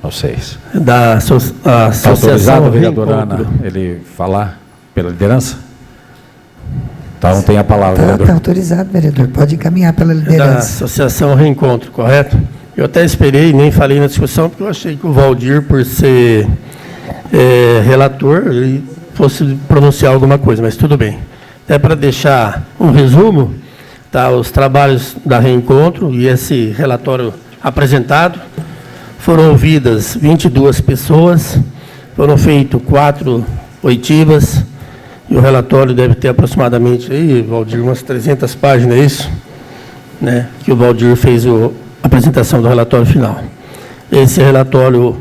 O 6. Da Está autorizado, Associação vereadora Ana, Reencontro. ele falar pela liderança? Então, tem a palavra, Está vereador. autorizado, vereador. Pode encaminhar pela Da liderança. Associação Reencontro, correto? Eu até esperei, nem falei na discussão, porque eu achei que o Valdir, por ser relator, ele fosse pronunciar alguma coisa, mas tudo bem. É para deixar um resumo, tá, os trabalhos da Reencontro e esse relatório apresentado. Foram ouvidas 22 pessoas, foram feitas 4 oitivas, e o relatório deve ter aproximadamente, aí, Valdir, umas 300 páginas, é isso? Né, que o Valdir fez a apresentação do relatório final. Esse relatório,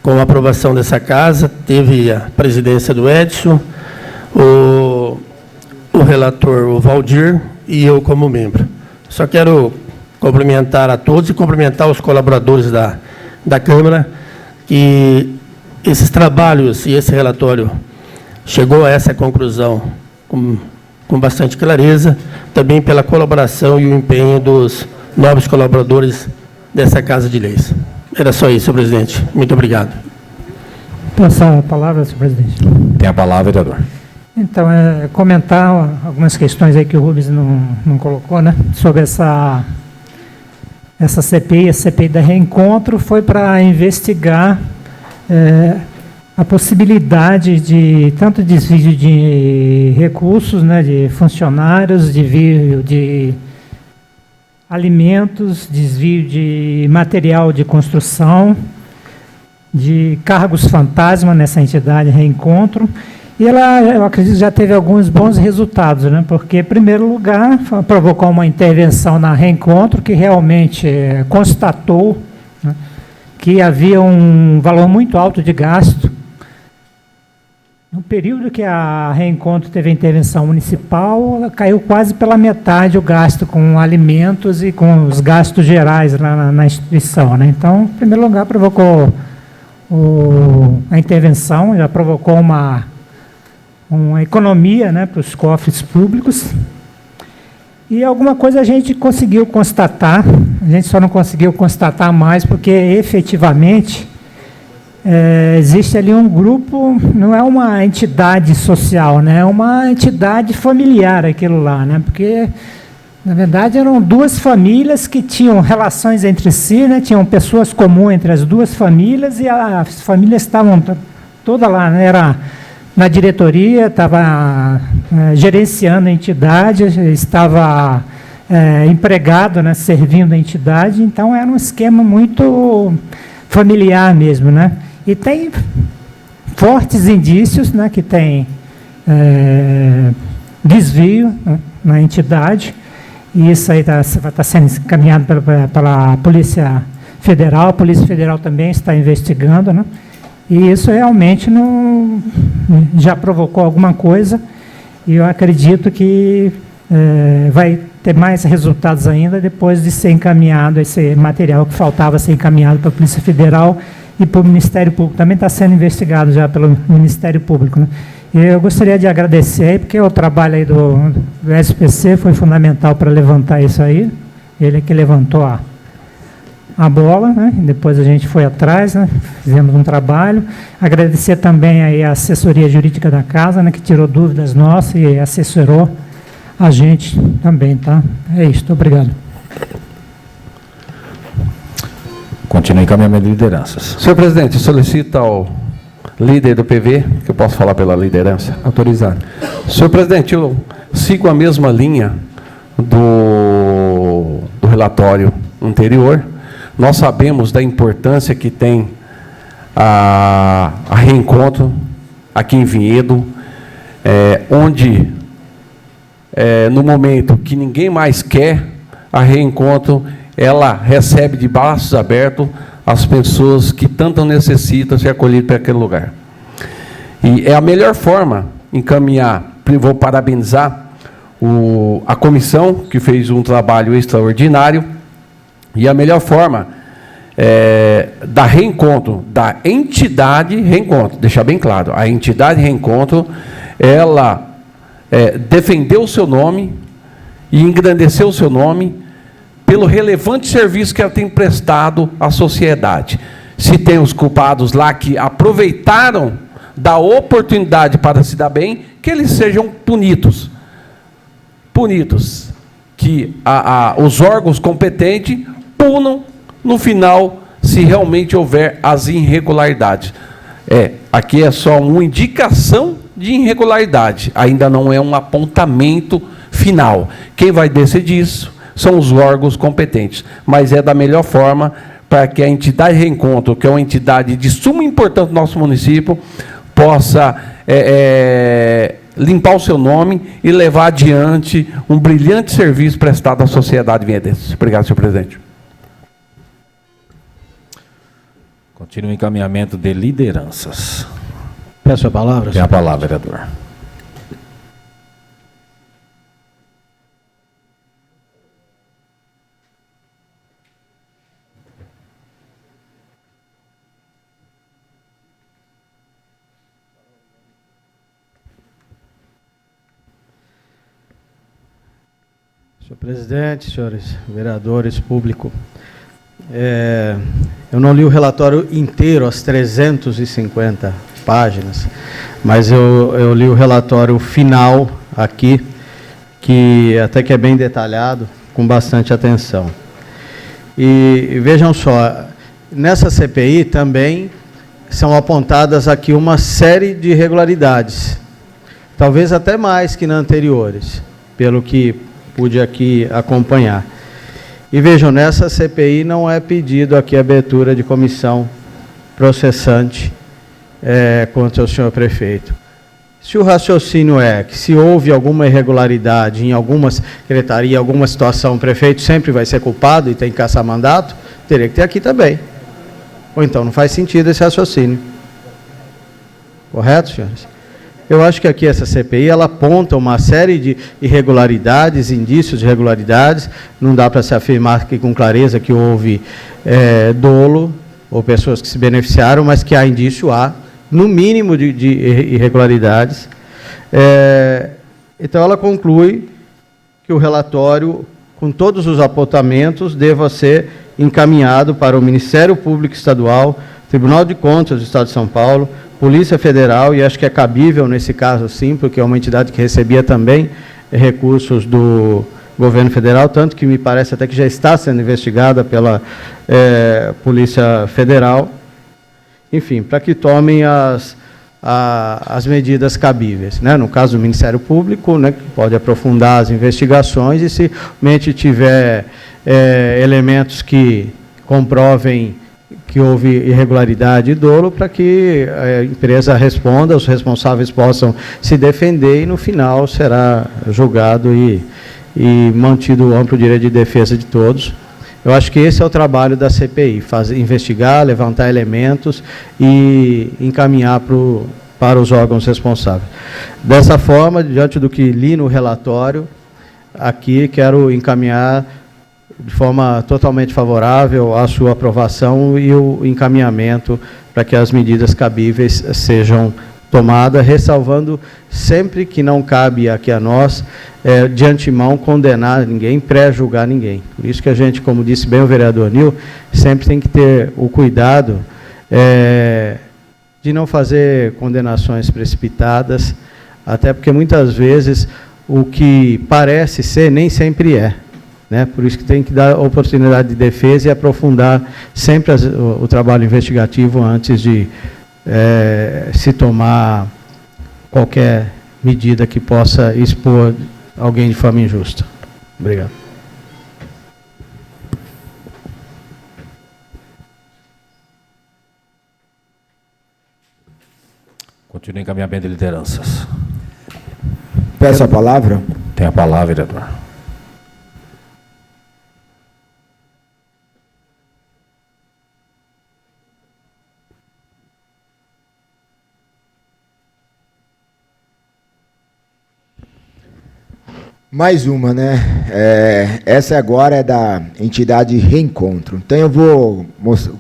com a aprovação dessa casa, teve a presidência do Edson, o relator, o Valdir, e eu como membro. Só quero cumprimentar a todos e cumprimentar os colaboradores da Câmara, que esses trabalhos e esse relatório chegou a essa conclusão com bastante clareza, também pela colaboração e o empenho dos novos colaboradores dessa Casa de Leis. Era só isso, senhor presidente. Muito obrigado. Passar a palavra, senhor presidente. Tem a palavra, vereador. Então, comentar algumas questões aí que o Rubens não colocou, né? Sobre essa CPI, a CPI da Reencontro, foi para investigar a possibilidade de tanto desvio de recursos, né, de funcionários, desvio de alimentos, desvio de material de construção, de cargos fantasma nessa entidade Reencontro. E ela, eu acredito, já teve alguns bons resultados, né? Porque, em primeiro lugar, provocou uma intervenção na Reencontro que realmente constatou, né, que havia um valor muito alto de gasto. No período que a Reencontro teve a intervenção municipal, caiu quase pela metade o gasto com alimentos e com os gastos gerais lá na instituição, né? Então, em primeiro lugar, provocou a intervenção, já provocou uma economia, né, para os cofres públicos. E alguma coisa a gente conseguiu constatar, a gente só não conseguiu constatar mais porque efetivamente existe ali um grupo, não é uma entidade social, né, é uma entidade familiar aquilo lá, né, porque na verdade eram duas famílias que tinham relações entre si, né, tinham pessoas comuns entre as duas famílias e as famílias estavam todas lá, né, era na diretoria, estava gerenciando a entidade, estava empregado, né, servindo a entidade, então era um esquema muito familiar mesmo, né? E tem fortes indícios, né, que tem desvio, né, na entidade, e isso aí está sendo encaminhado pela Polícia Federal, a Polícia Federal também está investigando, né? E isso realmente já provocou alguma coisa, e eu acredito que vai ter mais resultados ainda depois de ser encaminhado esse material que faltava ser encaminhado para a Polícia Federal e para o Ministério Público. Também está sendo investigado já pelo Ministério Público, né? E eu gostaria de agradecer aí, porque o trabalho aí do SPC foi fundamental para levantar isso aí. Ele é que levantou a bola, né? Depois a gente foi atrás, né? Fizemos um trabalho. Agradecer também aí a assessoria jurídica da casa, né? Que tirou dúvidas nossas e assessorou a gente também, tá? É isso, obrigado. Continue encaminhamento de lideranças. Senhor presidente, solicita ao líder do PV, que eu posso falar pela liderança. Autorizado. Senhor presidente, eu sigo a mesma linha do relatório anterior. Nós sabemos da importância que tem a Reencontro aqui em Vinhedo, onde, no momento que ninguém mais quer, a Reencontro, ela recebe de braços abertos as pessoas que tanto necessitam ser acolhidas para aquele lugar. E é a melhor forma encaminhar, vou parabenizar a comissão, que fez um trabalho extraordinário, e a melhor forma da Reencontro, da entidade Reencontro, deixar bem claro, a entidade Reencontro, ela defendeu o seu nome e engrandeceu o seu nome pelo relevante serviço que ela tem prestado à sociedade. Se tem os culpados lá que aproveitaram da oportunidade para se dar bem, que eles sejam punidos. Punidos. Que os órgãos competentes punam no final, se realmente houver as irregularidades. Aqui é só uma indicação de irregularidade, ainda não é um apontamento final. Quem vai decidir isso são os órgãos competentes, mas é da melhor forma para que a entidade Reencontro, que é uma entidade de suma importância do nosso município, possa limpar o seu nome e levar adiante um brilhante serviço prestado à sociedade vinhedense. Obrigado, senhor presidente. Continua o encaminhamento de lideranças. Peço a palavra. Tem a palavra, vereador. Senhor presidente, senhores vereadores, público, eu não li o relatório inteiro, as 350 páginas, mas eu li o relatório final aqui, que até que é bem detalhado, com bastante atenção. E vejam só, nessa CPI também são apontadas aqui uma série de irregularidades, talvez até mais que nas anteriores, pelo que pude aqui acompanhar. E vejam, nessa CPI não é pedido aqui a abertura de comissão processante contra o senhor prefeito. Se o raciocínio é que se houve alguma irregularidade em alguma secretaria, alguma situação, o prefeito sempre vai ser culpado e tem que caçar mandato, teria que ter aqui também. Ou então não faz sentido esse raciocínio. Correto, senhores? Eu acho que aqui essa CPI, ela aponta uma série de irregularidades, indícios de irregularidades, não dá para se afirmar aqui com clareza que houve dolo, ou pessoas que se beneficiaram, mas que há indício, no mínimo, de irregularidades. Então, ela conclui que o relatório, com todos os apontamentos, deva ser encaminhado para o Ministério Público Estadual, Tribunal de Contas do Estado de São Paulo, Polícia Federal, e acho que é cabível nesse caso sim, porque é uma entidade que recebia também recursos do governo federal, tanto que me parece até que já está sendo investigada pela Polícia Federal, enfim, para que tomem as medidas cabíveis, né? No caso do Ministério Público, né, que pode aprofundar as investigações e, se realmente tiver elementos que comprovem que houve irregularidade e dolo, para que a empresa responda, os responsáveis possam se defender e, no final, será julgado e mantido o amplo direito de defesa de todos. Eu acho que esse é o trabalho da CPI, investigar, levantar elementos e encaminhar para os órgãos responsáveis. Dessa forma, diante do que li no relatório, aqui quero encaminhar de forma totalmente favorável a sua aprovação e o encaminhamento para que as medidas cabíveis sejam tomadas, ressalvando sempre que não cabe aqui a nós, de antemão, condenar ninguém, pré-julgar ninguém. Por isso que a gente, como disse bem o vereador Nil, sempre tem que ter o cuidado de não fazer condenações precipitadas, até porque muitas vezes o que parece ser nem sempre é. Né? Por isso que tem que dar oportunidade de defesa e aprofundar sempre o trabalho investigativo antes de se tomar qualquer medida que possa expor alguém de forma injusta. Obrigado. Continue encaminhamento de lideranças. Peço a palavra. Tem a palavra, vereador. Mais uma, né? Essa agora é da entidade Reencontro. Então eu vou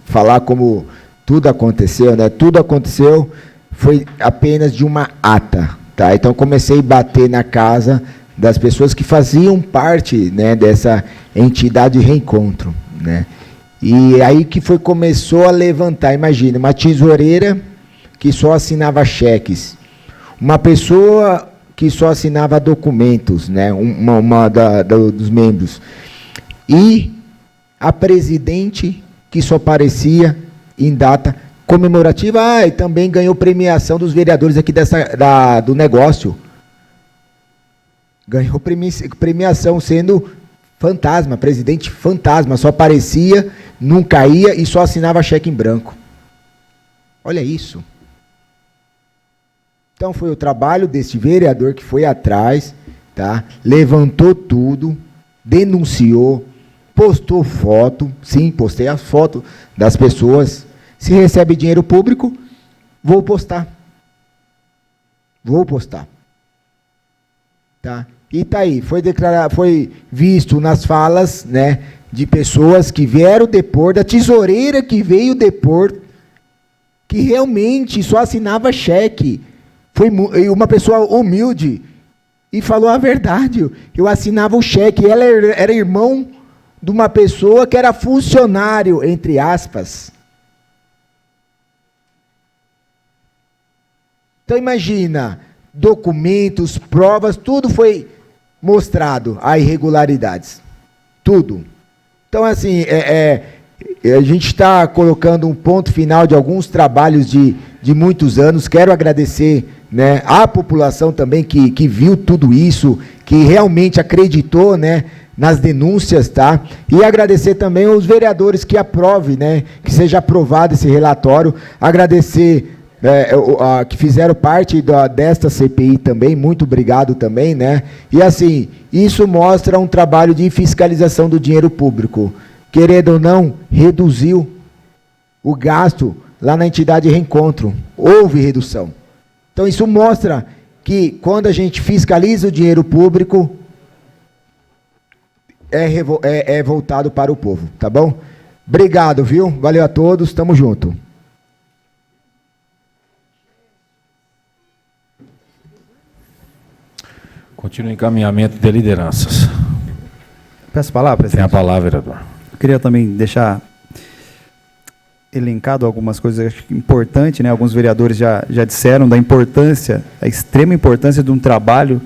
falar como tudo aconteceu, né? Tudo aconteceu, foi apenas de uma ata, tá? Então comecei a bater na casa das pessoas que faziam parte, né, dessa entidade Reencontro, né? E aí que começou a levantar, imagina, uma tesoureira que só assinava cheques, uma pessoa que só assinava documentos, né, dos membros, e a presidente que só aparecia em data comemorativa, e também ganhou premiação dos vereadores aqui do negócio. Ganhou premiação sendo fantasma, presidente fantasma, só aparecia, não caía e só assinava cheque em branco. Olha isso. Então, foi o trabalho desse vereador que foi atrás, tá? Levantou tudo, denunciou, postou foto, sim, postei a foto das pessoas. Se recebe dinheiro público, vou postar. Vou postar. Tá? E está aí, foi visto nas falas, né, de pessoas que vieram depor, da tesoureira que veio depor, que realmente só assinava cheque. Foi uma pessoa humilde e falou a verdade. Eu assinava o cheque. Ela era irmão de uma pessoa que era funcionário, entre aspas. Então, imagina, documentos, provas, tudo foi mostrado, há irregularidades. Tudo. Então, assim, a gente está colocando um ponto final de alguns trabalhos de muitos anos. Quero agradecer, né, à população também que viu tudo isso, que realmente acreditou, né, nas denúncias, tá? E agradecer também aos vereadores que aprovem, né, que seja aprovado esse relatório. Agradecer que fizeram parte desta CPI também, muito obrigado também, né? E assim, isso mostra um trabalho de fiscalização do dinheiro público. Querendo ou não, reduziu o gasto lá na entidade Reencontro. Houve redução. Então, isso mostra que, quando a gente fiscaliza o dinheiro público, é voltado para o povo, tá bom? Obrigado, viu? Valeu a todos, tamo junto. Continua o encaminhamento de lideranças. Peço a palavra, presidente. Tem a palavra, vereador. Eu queria também deixar elencado algumas coisas acho que importantes, né? Alguns vereadores já disseram da importância, a extrema importância de um trabalho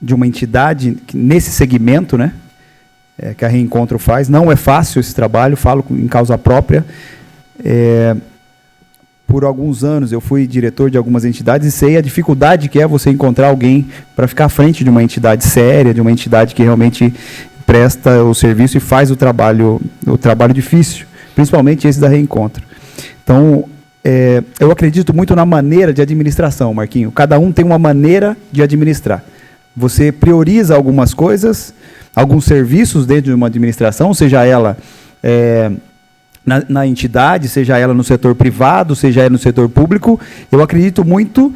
de uma entidade nesse segmento, né? Que a Reencontro faz. Não é fácil esse trabalho, falo em causa própria. Por alguns anos eu fui diretor de algumas entidades e sei a dificuldade que é você encontrar alguém para ficar à frente de uma entidade séria, de uma entidade que realmente presta o serviço e faz o trabalho difícil, principalmente esse da Reencontro. Então, eu acredito muito na maneira de administração, Marquinho. Cada um tem uma maneira de administrar. Você prioriza algumas coisas, alguns serviços dentro de uma administração, seja ela na entidade, seja ela no setor privado, seja ela no setor público. Eu acredito muito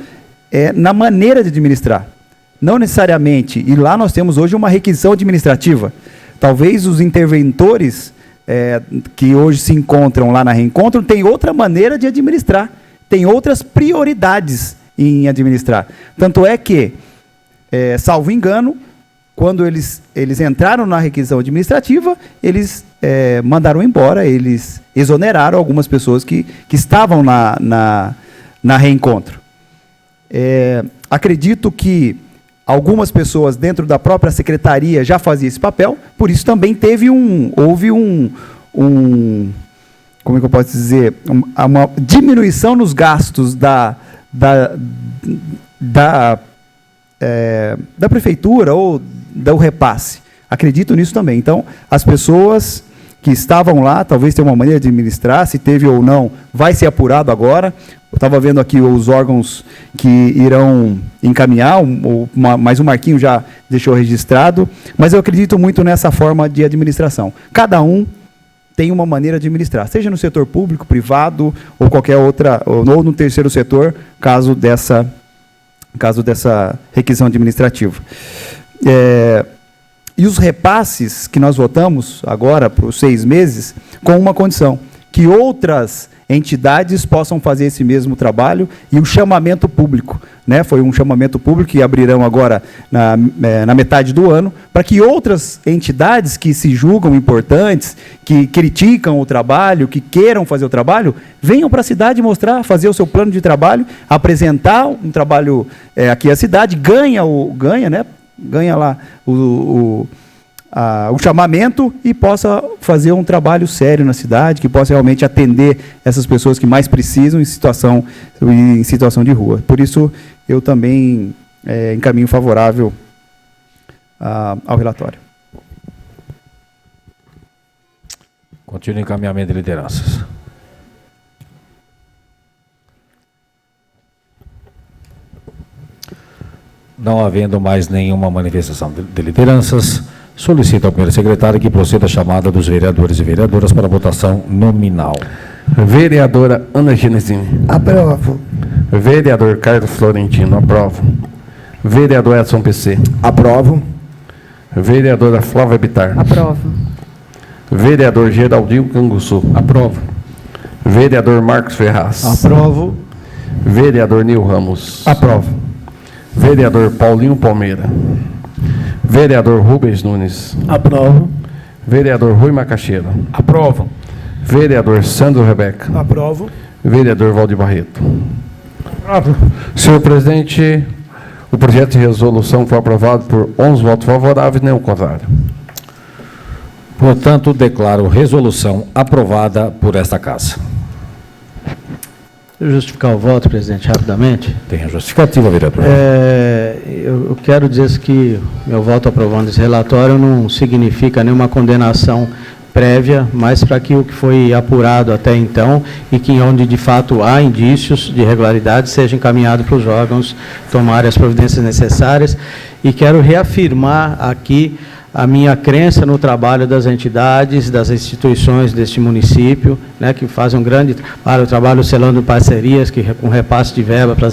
na maneira de administrar. Não necessariamente, e lá nós temos hoje uma requisição administrativa. Talvez os interventores que hoje se encontram lá na Reencontro têm outra maneira de administrar, têm outras prioridades em administrar. Tanto é que, salvo engano, quando eles entraram na requisição administrativa, eles mandaram embora, eles exoneraram algumas pessoas que estavam na Reencontro. Acredito que algumas pessoas dentro da própria secretaria já faziam esse papel, por isso também houve como é que eu posso dizer, uma diminuição nos gastos da prefeitura ou do repasse. Acredito nisso também. Então, as pessoas que estavam lá, talvez tenham uma maneira de administrar, se teve ou não, vai ser apurado agora. Eu estava vendo aqui os órgãos que irão encaminhar, mas o Marquinho já deixou registrado, mas eu acredito muito nessa forma de administração. Cada um tem uma maneira de administrar, seja no setor público, privado, ou qualquer outra, ou no terceiro setor, caso dessa requisição administrativa. E os repasses que nós votamos agora para os 6 meses, com uma condição, que outras entidades possam fazer esse mesmo trabalho e o chamamento público, né? Foi um chamamento público que abrirão agora na metade do ano, para que outras entidades que se julgam importantes, que criticam o trabalho, que queiram fazer o trabalho, venham para a cidade mostrar, fazer o seu plano de trabalho, apresentar um trabalho aqui à cidade, ganha lá o chamamento e possa fazer um trabalho sério na cidade, que possa realmente atender essas pessoas que mais precisam em situação de rua. Por isso, eu também encaminho favorável ao relatório. Continua o encaminhamento de lideranças. Não havendo mais nenhuma manifestação de lideranças, solicito ao primeiro secretário que proceda a chamada dos vereadores e vereadoras para votação nominal. Vereadora Ana Genesini. Aprovo. Vereador Carlos Florentino. Aprovo. Vereador Edson PC. Aprovo. Vereadora Flávia Bittar. Aprovo. Vereador Geraldinho Canguçu. Aprovo. Vereador Marcos Ferraz. Aprovo. Vereador Nil Ramos. Aprovo. Vereador Paulinho Palmeira. Vereador Rubens Nunes. Aprovo. Vereador Rui Macaxeira. Aprovo. Vereador Sandro Rebeca. Aprovo. Vereador Valdir Barreto. Aprovo. Senhor presidente, o projeto de resolução foi aprovado por 11 votos favoráveis e nenhum contrário. Portanto, declaro resolução aprovada por esta casa. Deixa eu justificar o voto, presidente, rapidamente. Tem a justificativa, vereador. Eu quero dizer que meu voto aprovando esse relatório não significa nenhuma condenação prévia, mas para que o que foi apurado até então e que onde de fato há indícios de irregularidade seja encaminhado para os órgãos tomarem as providências necessárias. E quero reafirmar aqui a minha crença no trabalho das entidades, das instituições deste município, né, que fazem um grande trabalho selando parcerias, com repasse de verba para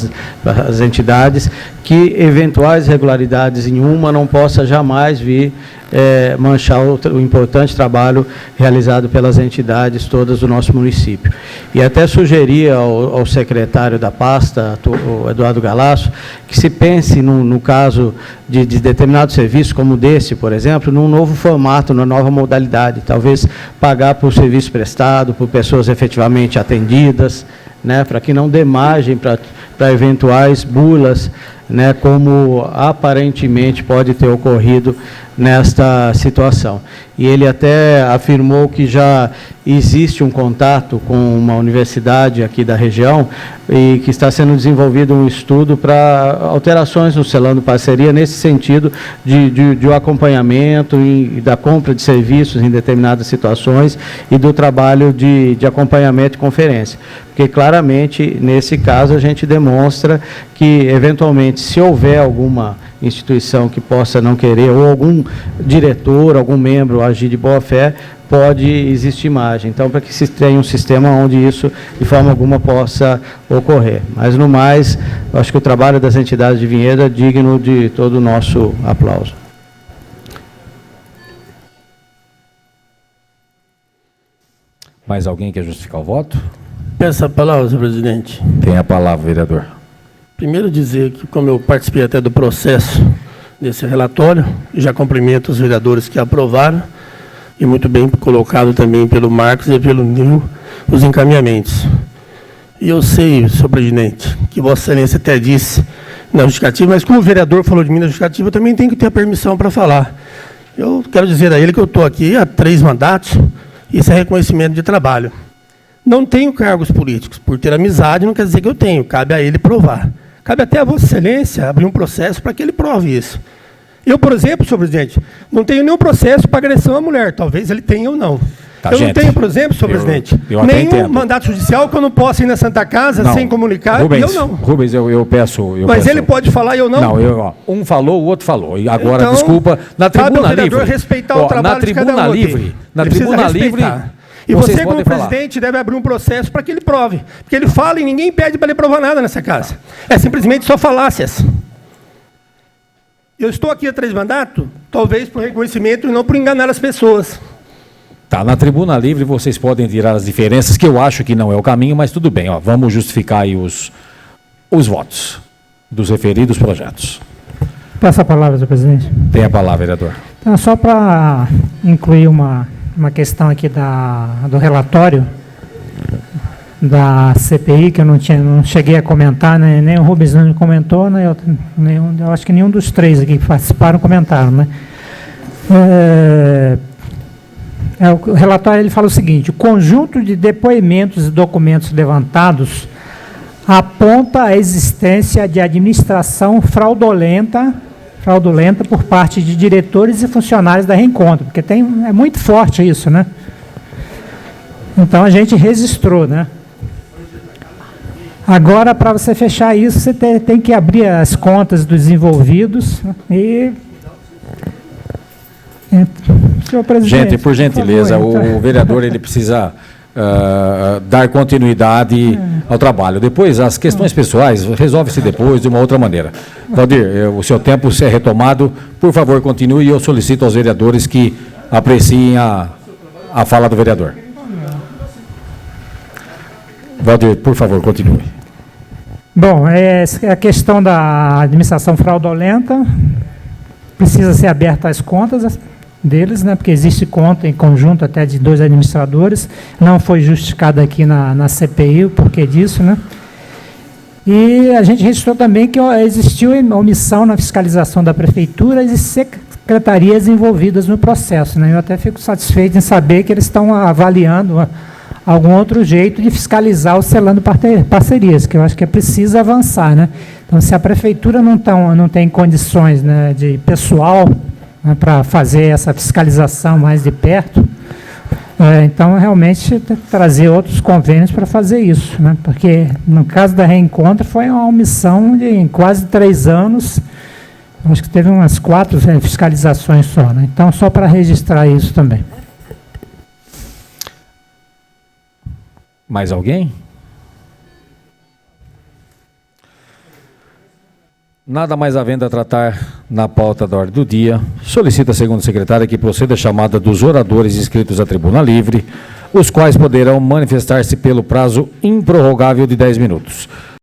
as entidades, que eventuais irregularidades em uma não possa jamais vir manchar o importante trabalho realizado pelas entidades todas do nosso município. E até sugeria ao secretário da pasta, o Eduardo Galasso, que se pense no caso de determinado serviço, como desse, por exemplo, num novo formato, numa nova modalidade, talvez pagar por serviço prestado, por pessoas efetivamente atendidas, né, para que não dê margem para eventuais burlas, né, como aparentemente pode ter ocorrido nesta situação. E ele até afirmou que já existe um contato com uma universidade aqui da região e que está sendo desenvolvido um estudo para alterações no selando parceria nesse sentido de um acompanhamento e da compra de serviços em determinadas situações e do trabalho de acompanhamento e conferência. Porque claramente, nesse caso, a gente demonstra que, eventualmente, se houver alguma instituição que possa não querer, ou algum diretor, algum membro agir de boa fé, pode existir margem. Então, para que se tenha um sistema onde isso, de forma alguma, possa ocorrer. Mas, no mais, eu acho que o trabalho das entidades de Vinhedo é digno de todo o nosso aplauso. Mais alguém quer justificar o voto? Peço a palavra, senhor presidente. Tem a palavra, vereador. Primeiro dizer que, como eu participei até do processo desse relatório, já cumprimento os vereadores que aprovaram, e muito bem colocado também pelo Marcos e pelo Nil, os encaminhamentos. E eu sei, senhor presidente, que Vossa Excelência até disse na justificativa, mas como o vereador falou de mim na justificativa, eu também tenho que ter a permissão para falar. Eu quero dizer a ele que eu estou aqui há 3 mandatos, isso é reconhecimento de trabalho. Não tenho cargos políticos. Por ter amizade não quer dizer que eu tenho. Cabe a ele provar. Cabe até a Vossa Excelência abrir um processo para que ele prove isso. Eu, por exemplo, senhor presidente, não tenho nenhum processo para agressão à mulher. Talvez ele tenha ou não. Tá, eu gente, não tenho, por exemplo, senhor presidente, nenhum entendo. mandato judicial que eu não possa ir na Santa Casa Não, sem comunicar, Rubens, e eu não. Rubens, eu peço... Mas ele pode falar e eu não? Não, um falou, o outro falou. E agora, Então, desculpa, na cabe ao tribuna vereador livre... respeitar o trabalho de cada um aqui. Na Ele precisa tribuna livre... respeitar. E vocês você, como podem falar. presidente, deve abrir um processo para que ele prove. Porque ele fala e ninguém pede para ele provar nada nessa casa. É simplesmente só falácias. Eu estou aqui há 3 mandatos, talvez por reconhecimento e não por enganar as pessoas. Tá, na tribuna livre vocês podem tirar as diferenças, que eu acho que não é o caminho, mas tudo bem. Ó, vamos justificar aí os votos dos referidos projetos. Peço a palavra, senhor presidente. Tem a palavra, vereador. Então, só para incluir uma questão aqui do relatório da CPI, que eu não cheguei a comentar, né? Nem o Rubens não comentou, né? Eu acho que nenhum dos 3 aqui que participaram comentaram, né? O relatório ele fala o seguinte: o conjunto de depoimentos e documentos levantados aponta a existência de administração fraudulenta por parte de diretores e funcionários da Reencontro, porque é muito forte isso, né? Então a gente registrou, né? Agora, para você fechar isso, você tem que abrir as contas dos envolvidos e... Senhor presidente, gente, por gentileza, o vereador ele precisa dar continuidade ao trabalho. Depois, as questões pessoais, resolve-se depois de uma outra maneira. Valdir, o seu tempo se é retomado, por favor, continue, e eu solicito aos vereadores que apreciem a fala do vereador. Valdir, por favor, continue. Bom, a questão da administração fraudulenta, precisa ser aberta as contas deles, né, porque existe conta em conjunto até de 2 administradores, não foi justificado aqui na CPI o porquê disso, né? E a gente registrou também que existiu omissão na fiscalização da prefeitura e secretarias envolvidas no processo, né? Eu até fico satisfeito em saber que eles estão avaliando algum outro jeito de fiscalizar o selando parcerias, que eu acho que é preciso avançar, né? Então, se a prefeitura não tem condições, né, de pessoal, né, para fazer essa fiscalização mais de perto, então, realmente, trazer outros convênios para fazer isso, né? Porque, no caso da Reencontro, foi uma omissão de em quase 3 anos, acho que teve umas 4 fiscalizações só, né? Então, só para registrar isso também. Mais alguém? Nada mais havendo a tratar na pauta da ordem do dia, solicita a segunda secretária que proceda a chamada dos oradores inscritos à tribuna livre, os quais poderão manifestar-se pelo prazo improrrogável de 10 minutos.